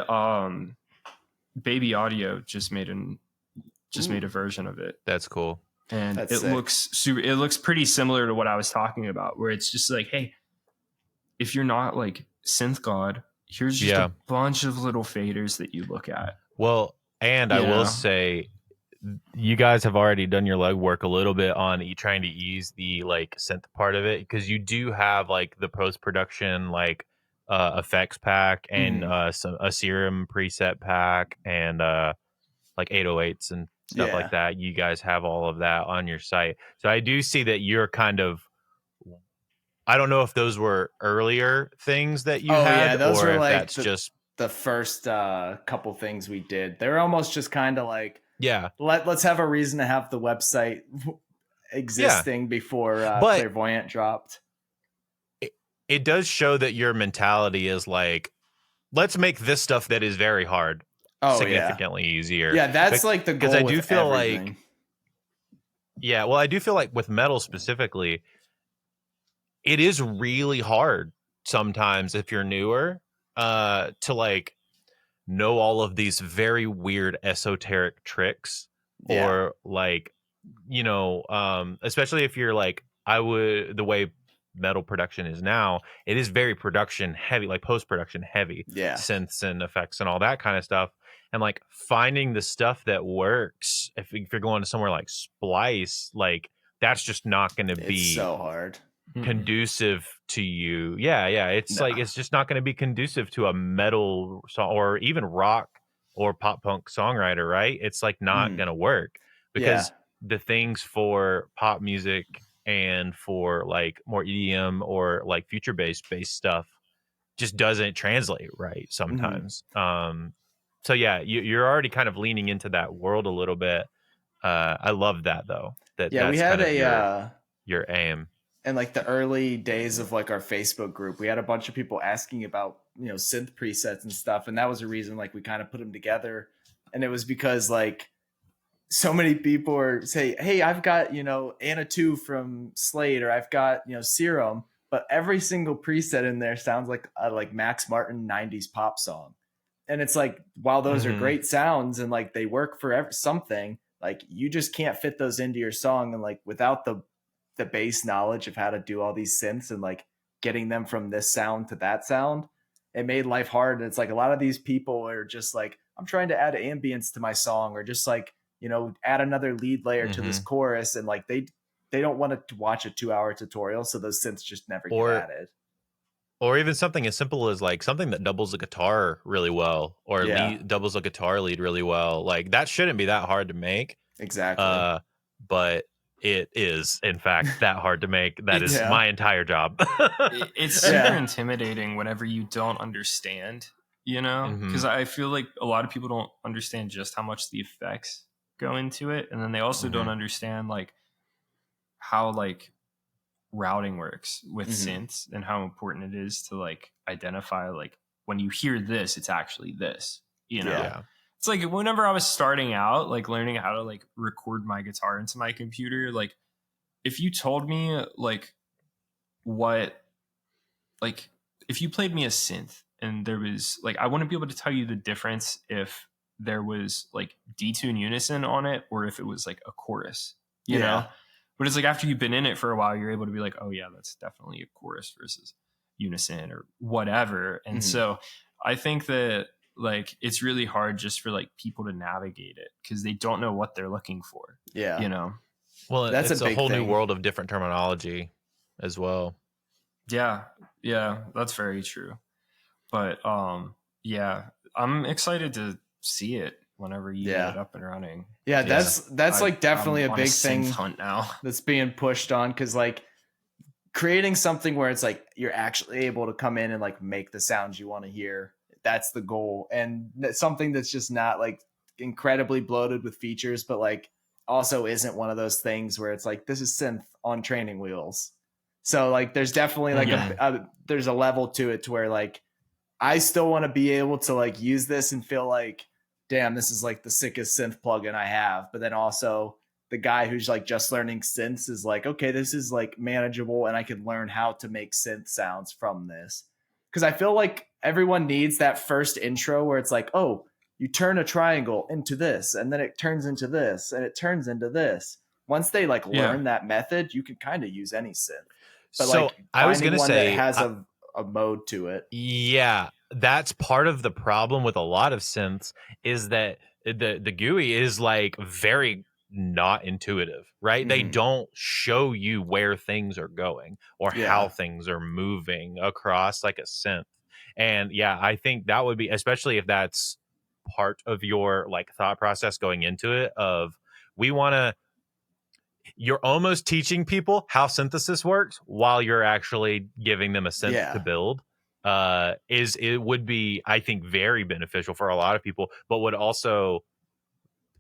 Baby Audio just made a version of it. That's cool. And it looks pretty similar to what I was talking about, where it's just like, hey, if you're not like synth god, here's just a bunch of little faders that you look at. Well, and I will say, you guys have already done your legwork a little bit on trying to ease the like synth part of it, because you do have like the post-production like effects pack and a Serum preset pack and like 808s and stuff like that. You guys have all of that on your site. So I do see that you're kind of, I don't know if those were earlier things that you had, yeah, those or were if like that's just the first couple things we did. They're almost just kind of like, let's have a reason to have the website existing before Clairvoyant dropped. It does show that your mentality is like, let's make this stuff that is very hard significantly easier. Yeah, that's like the goal. Because I do feel like, I do feel like with metal specifically, it is really hard sometimes if you're newer to like know all of these very weird esoteric tricks, or like, you know, especially if you're like, the way metal production is now, it is very production heavy, like post-production heavy, synths and effects and all that kind of stuff. And like finding the stuff that works, if you're going to somewhere like Splice, like that's just not going to be so hard conducive to you. It's just not going to be conducive to a metal song or even rock or pop punk songwriter, right? It's like not going to work, because the things for pop music and for like more EDM or like future based stuff just doesn't translate right sometimes. So yeah, you're already kind of leaning into that world a little bit. I love that though. That's we had kind of your aim. in like the early days of like our Facebook group, we had a bunch of people asking about, you know, synth presets and stuff. And that was a reason like we kind of put them together. And it was because like so many people are say, hey, I've got, you know, Anna 2 from Slade, or I've got, you know, Serum, but every single preset in there sounds like a like Max Martin 90s pop song. And it's like, while those are great sounds and like they work for something, like you just can't fit those into your song. And like without the base knowledge of how to do all these synths and like getting them from this sound to that sound, it made life hard. And it's like a lot of these people are just like, I'm trying to add ambience to my song, or just like, you know, add another lead layer to this chorus. And like, they don't want to watch a 2-hour tutorial. So those synths just never get added. Or even something as simple as like something that doubles a guitar really well, or doubles a guitar lead really well. Like that shouldn't be that hard to make. Exactly. But it is, in fact, that hard to make. That is my entire job. It's super intimidating whenever you don't understand, you know, because I feel like a lot of people don't understand just how much the effects go into it. And then they also don't understand like how like routing works with synths and how important it is to like identify like when you hear this, it's actually this, you know. Yeah. It's like whenever I was starting out, like learning how to like record my guitar into my computer, like if you told me like what, like if you played me a synth and there was like, I wouldn't be able to tell you the difference if there was like detune unison on it or if it was like a chorus, you know? But it's like after you've been in it for a while, you're able to be like, oh yeah, that's definitely a chorus versus unison or whatever. And so I think that like it's really hard just for like people to navigate it because they don't know what they're looking for. Yeah. You know? Well, it's a whole new world of different terminology as well. Yeah. Yeah, that's very true. But yeah, I'm excited to see it whenever you get it up and running. Yeah, that's like definitely a big thing hunt now that's being pushed on, because like creating something where it's like you're actually able to come in and like make the sounds you want to hear. That's the goal. And that's something that's just not like incredibly bloated with features, but like also isn't one of those things where it's like, this is synth on training wheels. So like, there's definitely like there's a level to it to where like, I still want to be able to like use this and feel like, damn, this is like the sickest synth plugin I have. But then also the guy who's like just learning synths is like, okay, this is like manageable and I can learn how to make synth sounds from this. Because I feel like everyone needs that first intro where it's like, oh, you turn a triangle into this, and then it turns into this, and it turns into this. Once they like learn that method, you can kind of use any synth. But so like I was going to say that has a mode to it. Yeah, that's part of the problem with a lot of synths is that the GUI is like very not intuitive, right? They don't show you where things are going or how things are moving across like a synth. And yeah, I think that would be, especially if that's part of your like thought process going into it, of you're almost teaching people how synthesis works while you're actually giving them a synth to build. It would be, I think, very beneficial for a lot of people, but would also,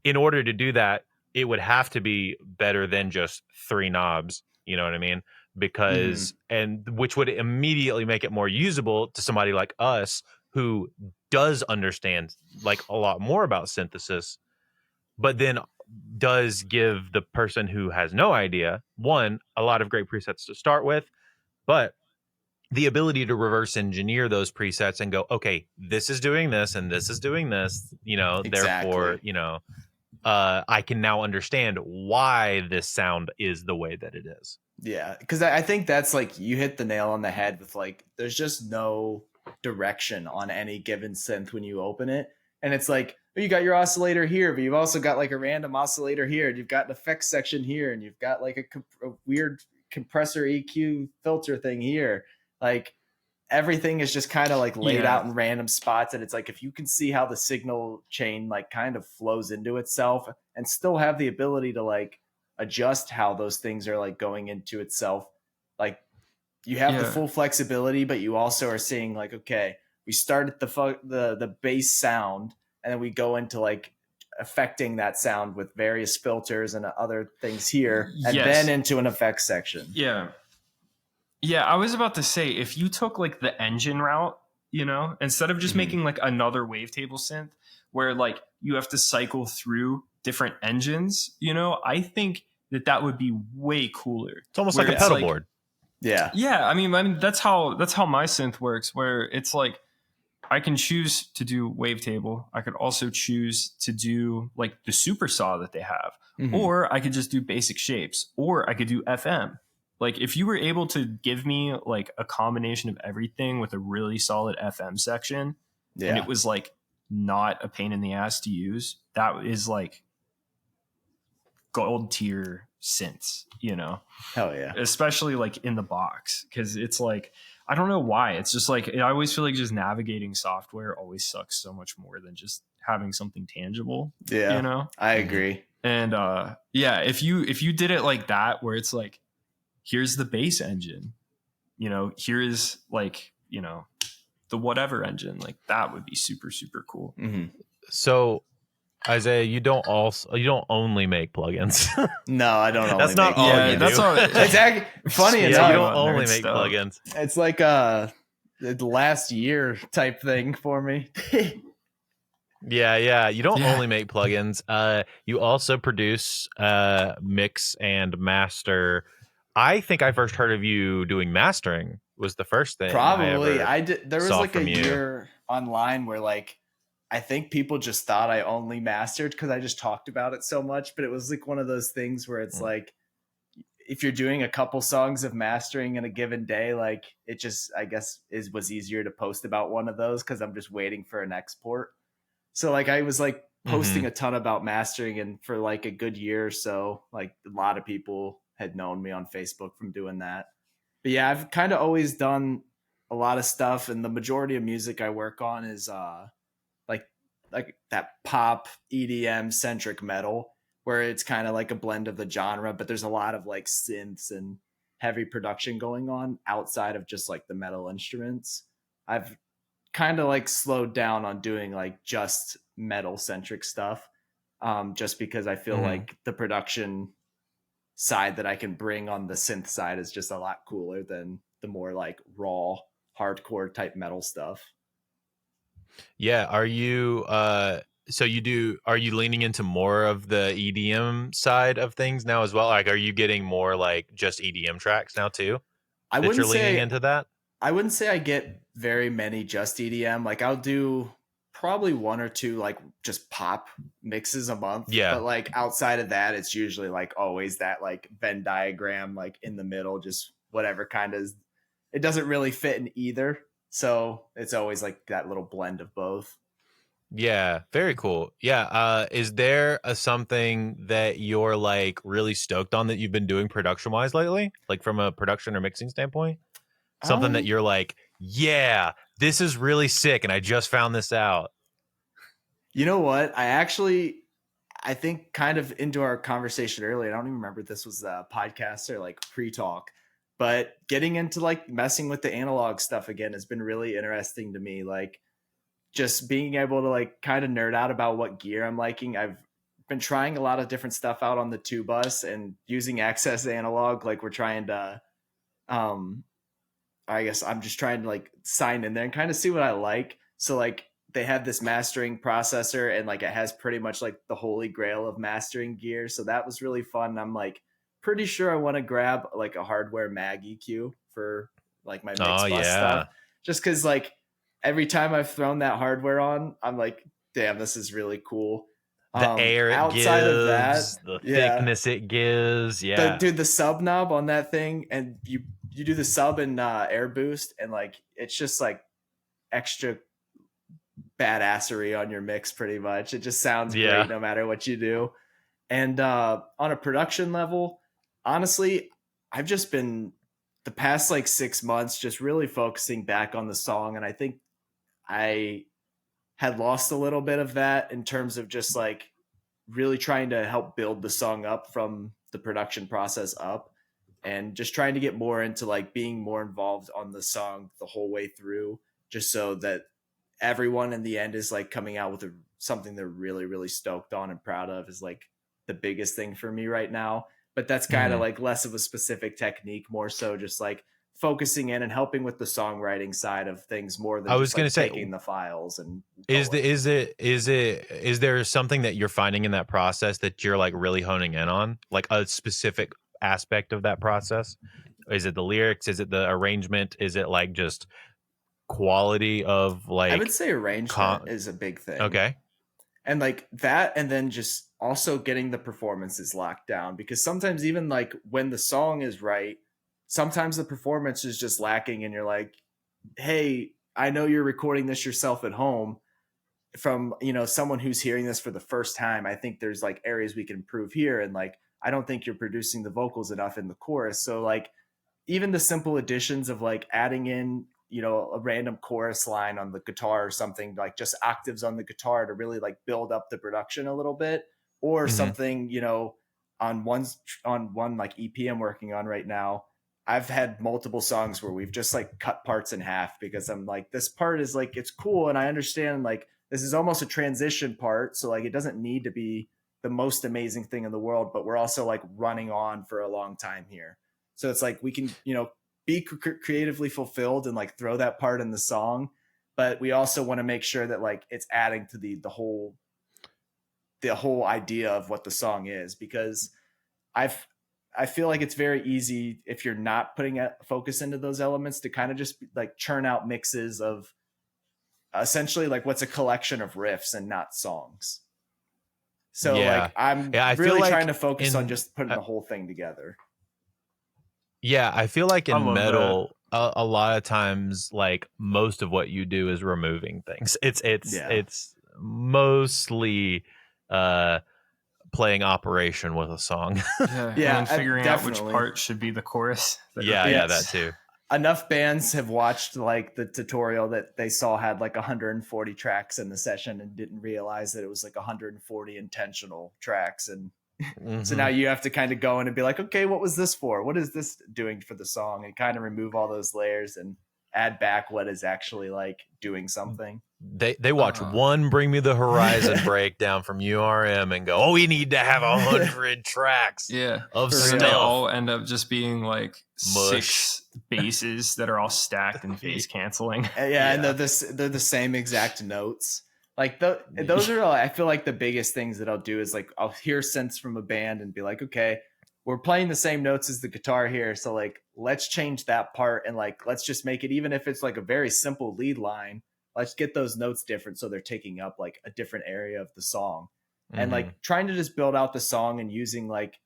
in order to do that, it would have to be better than just 3 knobs. You know what I mean? Because, and which would immediately make it more usable to somebody like us who does understand like a lot more about synthesis, but then does give the person who has no idea, one, a lot of great presets to start with, but the ability to reverse engineer those presets and go, okay, this is doing this and this is doing this, you know, therefore, you know, I can now understand why this sound is the way that it is. Yeah, because I think that's like, you hit the nail on the head with like, there's just no direction on any given synth when you open it. And it's like, oh, you got your oscillator here, but you've also got like a random oscillator here, and you've got an effects section here, and you've got like a weird compressor EQ filter thing here. Like everything is just kind of like laid out in random spots. And it's like, if you can see how the signal chain like kind of flows into itself and still have the ability to like adjust how those things are like going into itself, like you have the full flexibility, but you also are seeing like, okay, we start at the bass sound, and then we go into like affecting that sound with various filters and other things here, and then into an effects section. Yeah. Yeah, I was about to say, if you took like the engine route, instead of just making like another wavetable synth where like you have to cycle through different engines, I think that would be way cooler. It's almost like a pedal board. Yeah. Yeah, I mean that's how my synth works, where it's like I can choose to do wavetable. I could also choose to do like the super saw that they have, or I could just do basic shapes, or I could do FM. Like if you were able to give me like a combination of everything with a really solid FM section, and it was like not a pain in the ass to use, that is like gold tier synths, Hell yeah. Especially like in the box, because it's like, I don't know why. It's just like, I always feel like just navigating software always sucks so much more than just having something tangible. Yeah. I agree. And if you did it like that, where it's like, here's the bass engine, here is like, the whatever engine, like that would be super, super cool. So Isaiah, you don't only make plugins. No, I don't. That's not all you do. That's all. It's actually funny enough. Yeah, you don't only make plugins. It's like the last year type thing for me. Yeah. You don't only make plugins. You also produce, mix, and master. I think I first heard of you doing mastering. Was the first thing. Probably. I did. There was like a year online where like, I think people just thought I only mastered because I just talked about it so much, but it was like one of those things where it's like, if you're doing a couple songs of mastering in a given day, like it just, I guess was easier to post about one of those because I'm just waiting for an export. So like I was like posting a ton about mastering, and for like a good year or so, like a lot of people had known me on Facebook from doing that. But yeah, I've kind of always done a lot of stuff, and the majority of music I work on is like that pop EDM centric metal, where it's kind of like a blend of the genre, but there's a lot of like synths and heavy production going on outside of just like the metal instruments. I've kind of like slowed down on doing like just metal centric stuff, just because I feel like the production side that I can bring on the synth side is just a lot cooler than the more like raw hardcore type metal stuff. Yeah. Are you are you leaning into more of the EDM side of things now as well? Like, are you getting more like just EDM tracks now too? I wouldn't say leaning into that. I wouldn't say I get very many just EDM. Like I'll do probably one or two like just pop mixes a month. Yeah. But like outside of that, it's usually like always that like Venn diagram, like in the middle, just whatever kind of, it doesn't really fit in either. So it's always like that little blend of both. Yeah, very cool. Yeah. Is there something that you're like really stoked on that you've been doing production wise lately? Like from a production or mixing standpoint? Something that you're like, yeah, this is really sick, and I just found this out. You know what? I think kind of into our conversation earlier, I don't even remember if this was a podcast or like pre-talk, but getting into like messing with the analog stuff again has been really interesting to me. Like just being able to like kind of nerd out about what gear I'm liking. I've been trying a lot of different stuff out on the 2-bus and using Access Analog. Like we're trying to, I guess I'm just trying to like sign in there and kind of see what I like. So like they have this mastering processor, and like it has pretty much like the holy grail of mastering gear. So that was really fun. I'm like pretty sure I want to grab like a hardware mag EQ for like my mix bus stuff. Just because like every time I've thrown that hardware on, I'm like, damn, this is really cool. The air it outside gives, of that, the thickness it gives. Yeah. The sub knob on that thing, and you do the sub and air boost, and like it's just like extra badassery on your mix pretty much. It just sounds great no matter what you do. And on a production level, honestly, I've just been the past like 6 months just really focusing back on the song, and I think I had lost a little bit of that in terms of just like really trying to help build the song up from the production process up, and just trying to get more into like being more involved on the song the whole way through, just so that everyone in the end is like coming out with something they're really, really stoked on and proud of is like the biggest thing for me right now. But that's kind of like less of a specific technique, more so just like focusing in and helping with the songwriting side of things more than I was going to say, taking the files and is there something that you're finding in that process that you're like really honing in on, like a specific aspect of that process? Is it the lyrics? Is it the arrangement? Is it like just quality of like? I would say arrangement is a big thing. Okay. And like that, and then just also getting the performances locked down, because sometimes even like when the song is right, sometimes the performance is just lacking and you're like, hey, I know you're recording this yourself at home. From, you know, someone who's hearing this for the first time, I think there's like areas we can improve here. And like, I don't think you're producing the vocals enough in the chorus. So like even the simple additions of like adding in, you know, a random chorus line on the guitar or something, like just octaves on the guitar to really like build up the production a little bit, or something, you know, on one like EP I'm working on right now. I've had multiple songs where we've just like cut parts in half because I'm like, this part is like, it's cool. And I understand like, this is almost a transition part. So like, it doesn't need to be the most amazing thing in the world, but we're also like running on for a long time here. So it's like, we can, you know, be creatively fulfilled and like throw that part in the song. But we also want to make sure that like it's adding to the whole idea of what the song is, because I feel like it's very easy if you're not putting a focus into those elements to kind of just like churn out mixes of essentially like what's a collection of riffs and not songs. So like I'm really trying to focus on just putting the whole thing together. Yeah, I feel like in metal, a lot of times, like most of what you do is removing things. It's mostly playing operation with a song. And figuring out which part should be the chorus. That too. Enough bands have watched like the tutorial that they saw had like 140 tracks in the session and didn't realize that it was like 140 intentional tracks. And so now you have to kind of go in and be like, okay, what was this for? What is this doing for the song? And kind of remove all those layers and add back what is actually like doing something. They watch one Bring Me the Horizon breakdown from URM and go, oh, we need to have 100 tracks of stuff. They all end up just being like mush. 6 basses that are all stacked and phase canceling. And they're the same exact notes. Like those are, I feel like the biggest things that I'll do is like, I'll hear synths from a band and be like, okay, we're playing the same notes as the guitar here. So like, let's change that part. And like, let's just make it, even if it's like a very simple lead line, let's get those notes different. So they're taking up like a different area of the song and like trying to just build out the song and using like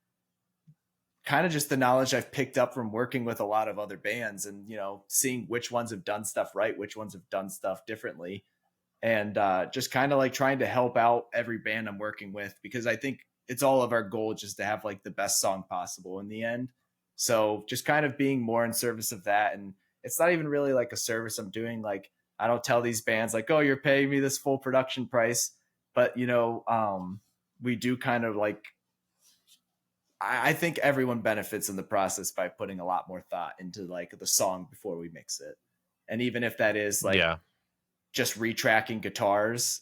kind of just the knowledge I've picked up from working with a lot of other bands and, you know, seeing which ones have done stuff right, which ones have done stuff differently. And just kind of like trying to help out every band I'm working with, because I think it's all of our goal just to have like the best song possible in the end. So just kind of being more in service of that. And it's not even really like a service I'm doing. Like, I don't tell these bands like, oh, you're paying me this full production price. But, you know, we do kind of like, I think everyone benefits in the process by putting a lot more thought into like the song before we mix it. And even if that is like, just retracking guitars,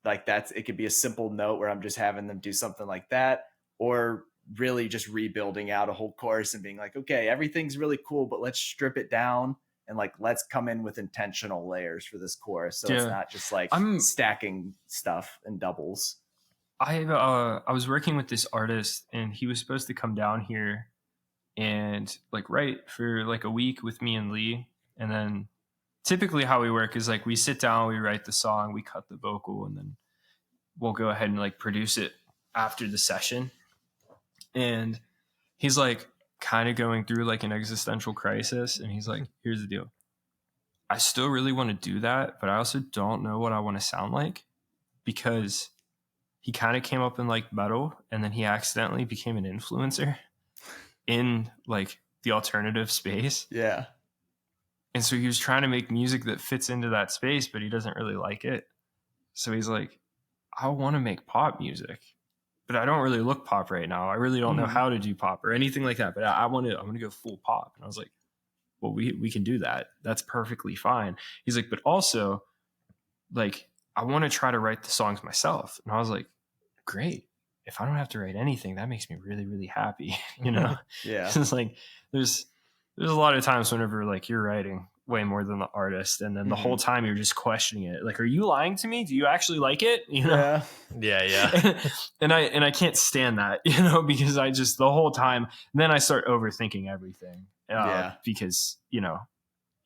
like it could be a simple note where I'm just having them do something like that, or really just rebuilding out a whole chorus and being like, okay, everything's really cool, but let's strip it down and like, let's come in with intentional layers for this chorus. So it's not just like stacking stuff and doubles. I was working with this artist and he was supposed to come down here and like write for like a week with me and Lee. And then typically how we work is like we sit down, we write the song, we cut the vocal, and then we'll go ahead and like produce it after the session. And he's like kind of going through like an existential crisis. And he's like, here's the deal. I still really want to do that, but I also don't know what I want to sound like, because he kind of came up in like metal and then he accidentally became an influencer in like the alternative space. Yeah. And so he was trying to make music that fits into that space, but he doesn't really like it. So he's like, I want to make pop music, but I don't really look pop right now. I really don't know how to do pop or anything like that, but I want to go full pop. And I was like, well, we can do that. That's perfectly fine. He's like, but also like, I want to try to write the songs myself. And I was like, great. If I don't have to write anything, that makes me really, really happy. You know? Yeah. It's like, there's a lot of times whenever like you're writing way more than the artist, and then the whole time you're just questioning it. Like, are you lying to me? Do you actually like it? You know? Yeah. and I can't stand that, you know, because I just the whole time, and then I start overthinking everything. Because, you know,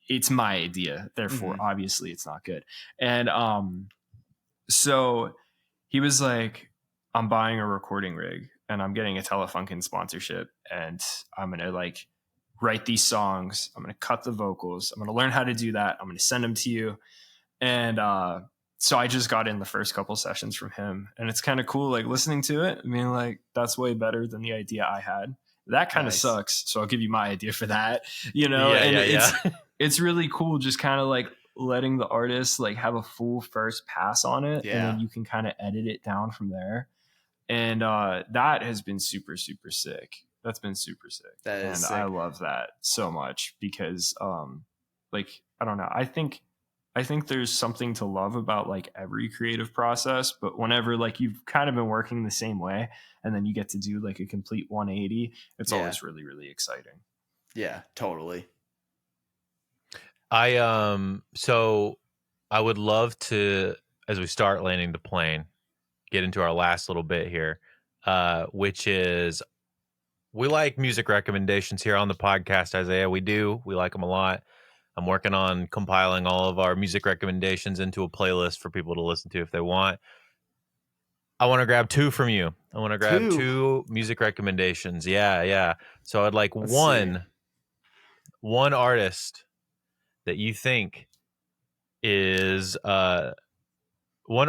it's my idea. Therefore, obviously it's not good. And so he was like, I'm buying a recording rig and I'm getting a Telefunken sponsorship, and I'm going to like write these songs. I'm going to cut the vocals. I'm going to learn how to do that. I'm going to send them to you. And so I just got in the first couple sessions from him, and it's kind of cool, like listening to it. I mean, like that's way better than the idea I had. That kind of sucks. So I'll give you my idea for that, you know? It's really cool just kind of like letting the artist like have a full first pass on it. And then you can kind of edit it down from there. And that has been super, super sick. That's been super sick. And sick. I love that so much because like, I don't know. I think there's something to love about like every creative process, but whenever like you've kind of been working the same way and then you get to do like a complete 180, it's always really, really exciting. Yeah, totally. So I would love to, as we start landing the plane, get into our last little bit here, which is we like music recommendations here on the podcast, Isaiah. We like them a lot. I'm working on compiling all of our music recommendations into a playlist for people to listen to if they want. I want to grab two from you. I want to grab two music recommendations. Yeah. So I'd like one artist that you think is one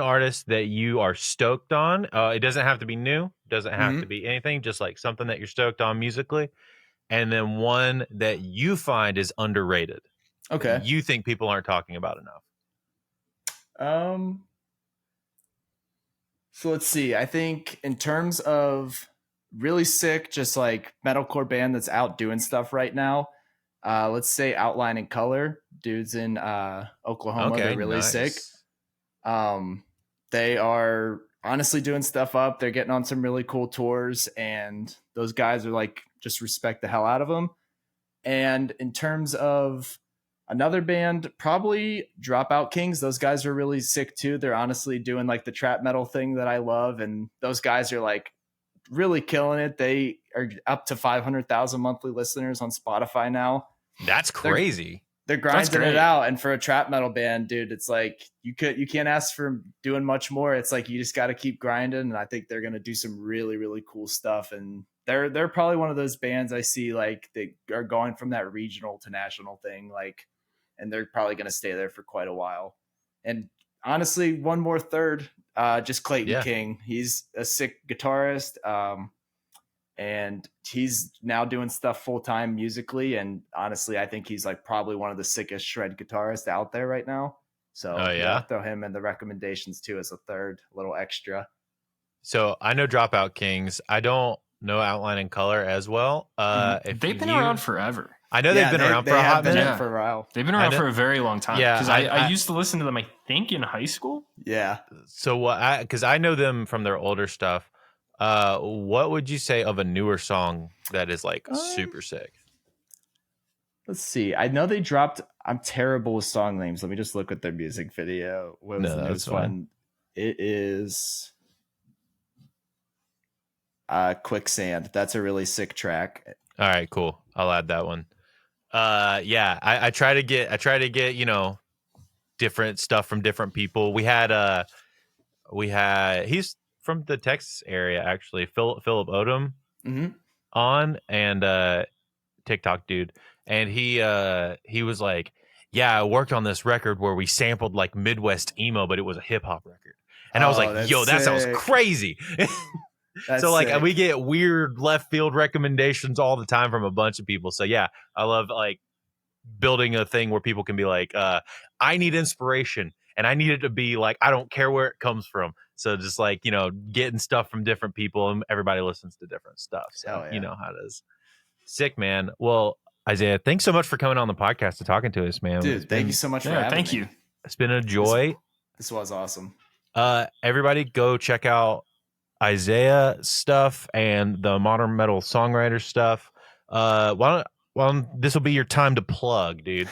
artist that you are stoked on. It doesn't have to be new. It doesn't have to be anything. Just like something that you're stoked on musically. And then one that you find is underrated. Okay. You think people aren't talking about enough. So let's see. I think in terms of really sick, just like metalcore band that's out doing stuff right now, let's say Outline and Color. Dudes in Oklahoma. They're really sick. They are honestly doing stuff up. They're getting on some really cool tours, and those guys are like, just respect the hell out of them. And in terms of another band, probably Dropout Kings. Those guys are really sick too. They're honestly doing like the trap metal thing that I love. And those guys are like really killing it. They are up to 500,000 monthly listeners on Spotify now. That's crazy. They're grinding it out. And for a trap metal band, dude, it's like you can't ask for doing much more. It's like you just got to keep grinding. And I think they're going to do some really, really cool stuff. And they're probably one of those bands I see like they are going from that regional to national thing, like, and they're probably going to stay there for quite a while. And honestly, one more third, just Clayton King. He's a sick guitarist, and he's now doing stuff full time musically. And honestly, I think he's like probably one of the sickest shred guitarists out there right now. So throw him in the recommendations too as a third little extra. So I know Dropout Kings. I don't know Outline and Color as well. They've been around forever. I know they've been around for a hot minute. For a while. They've been around for a very long time. Yeah, because I used to listen to them, I think, in high school. Yeah. So because I know them from their older stuff. What would you say of a newer song that is like super sick? Let's see. I know they dropped. I'm terrible with song names. Let me just look at their music video. What was the newest one? It is Quicksand. That's a really sick track. All right, cool. I'll add that one. I try to get different stuff from different people. We had he's from the Texas area actually, Philip Odom on, and TikTok dude, and he was like, yeah, I worked on this record where we sampled like Midwest emo, but it was a hip hop record, and I was like, yo, that sounds crazy. So like we get weird left field recommendations all the time from a bunch of people. So yeah, I love like building a thing where people can be like, I need inspiration and I need it to be like, I don't care where it comes from. So just like, getting stuff from different people, and everybody listens to different stuff. So you know how it is. Sick, man. Well, Isaiah, thanks so much for coming on the podcast and talking to us, man. Dude, thank you so much for having me. Thank you. It's been a joy. This was awesome. Everybody go check out Isaiah stuff and the Modern Metal Songwriter stuff. Well, this will be your time to plug, dude.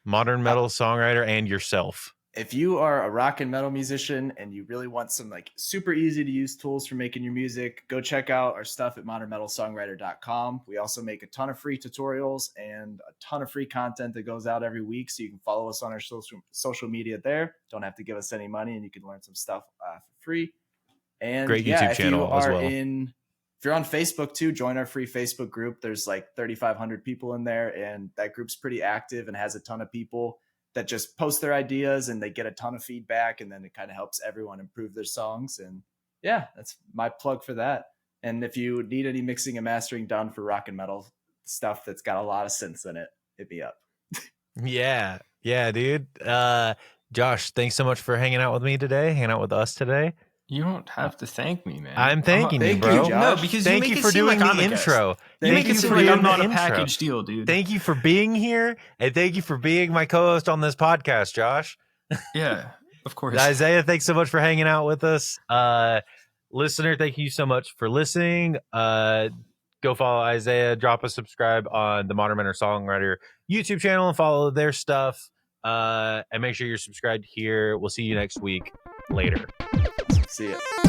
Modern Metal Songwriter and yourself. If you are a rock and metal musician and you really want some like super easy to use tools for making your music, go check out our stuff at modernmetalsongwriter.com. We also make a ton of free tutorials and a ton of free content that goes out every week. So you can follow us on our social media there. Don't have to give us any money and you can learn some stuff for free. And great YouTube channel as well. If you're on Facebook too, join our free Facebook group. There's like 3,500 people in there and that group's pretty active and has a ton of people that just post their ideas and they get a ton of feedback, and then it kind of helps everyone improve their songs. And yeah, that's my plug for that. And if you need any mixing and mastering done for rock and metal stuff that's got a lot of synths in it, hit me up. Yeah, dude. Josh, thanks so much for hanging out with me today, hanging out with us today. You don't have to thank me, man. I'm thanking you, bro. No, because thank you for doing the intro. You make it seem like I'm not a package deal, dude. Thank you for being here, and thank you for being my co-host on this podcast, Josh. Yeah, of course. Isaiah, thanks so much for hanging out with us. Listener, thank you so much for listening. Go follow Isaiah. Drop a subscribe on the Modern Metal Songwriter YouTube channel and follow their stuff. And make sure you're subscribed here. We'll see you next week. Later. See ya.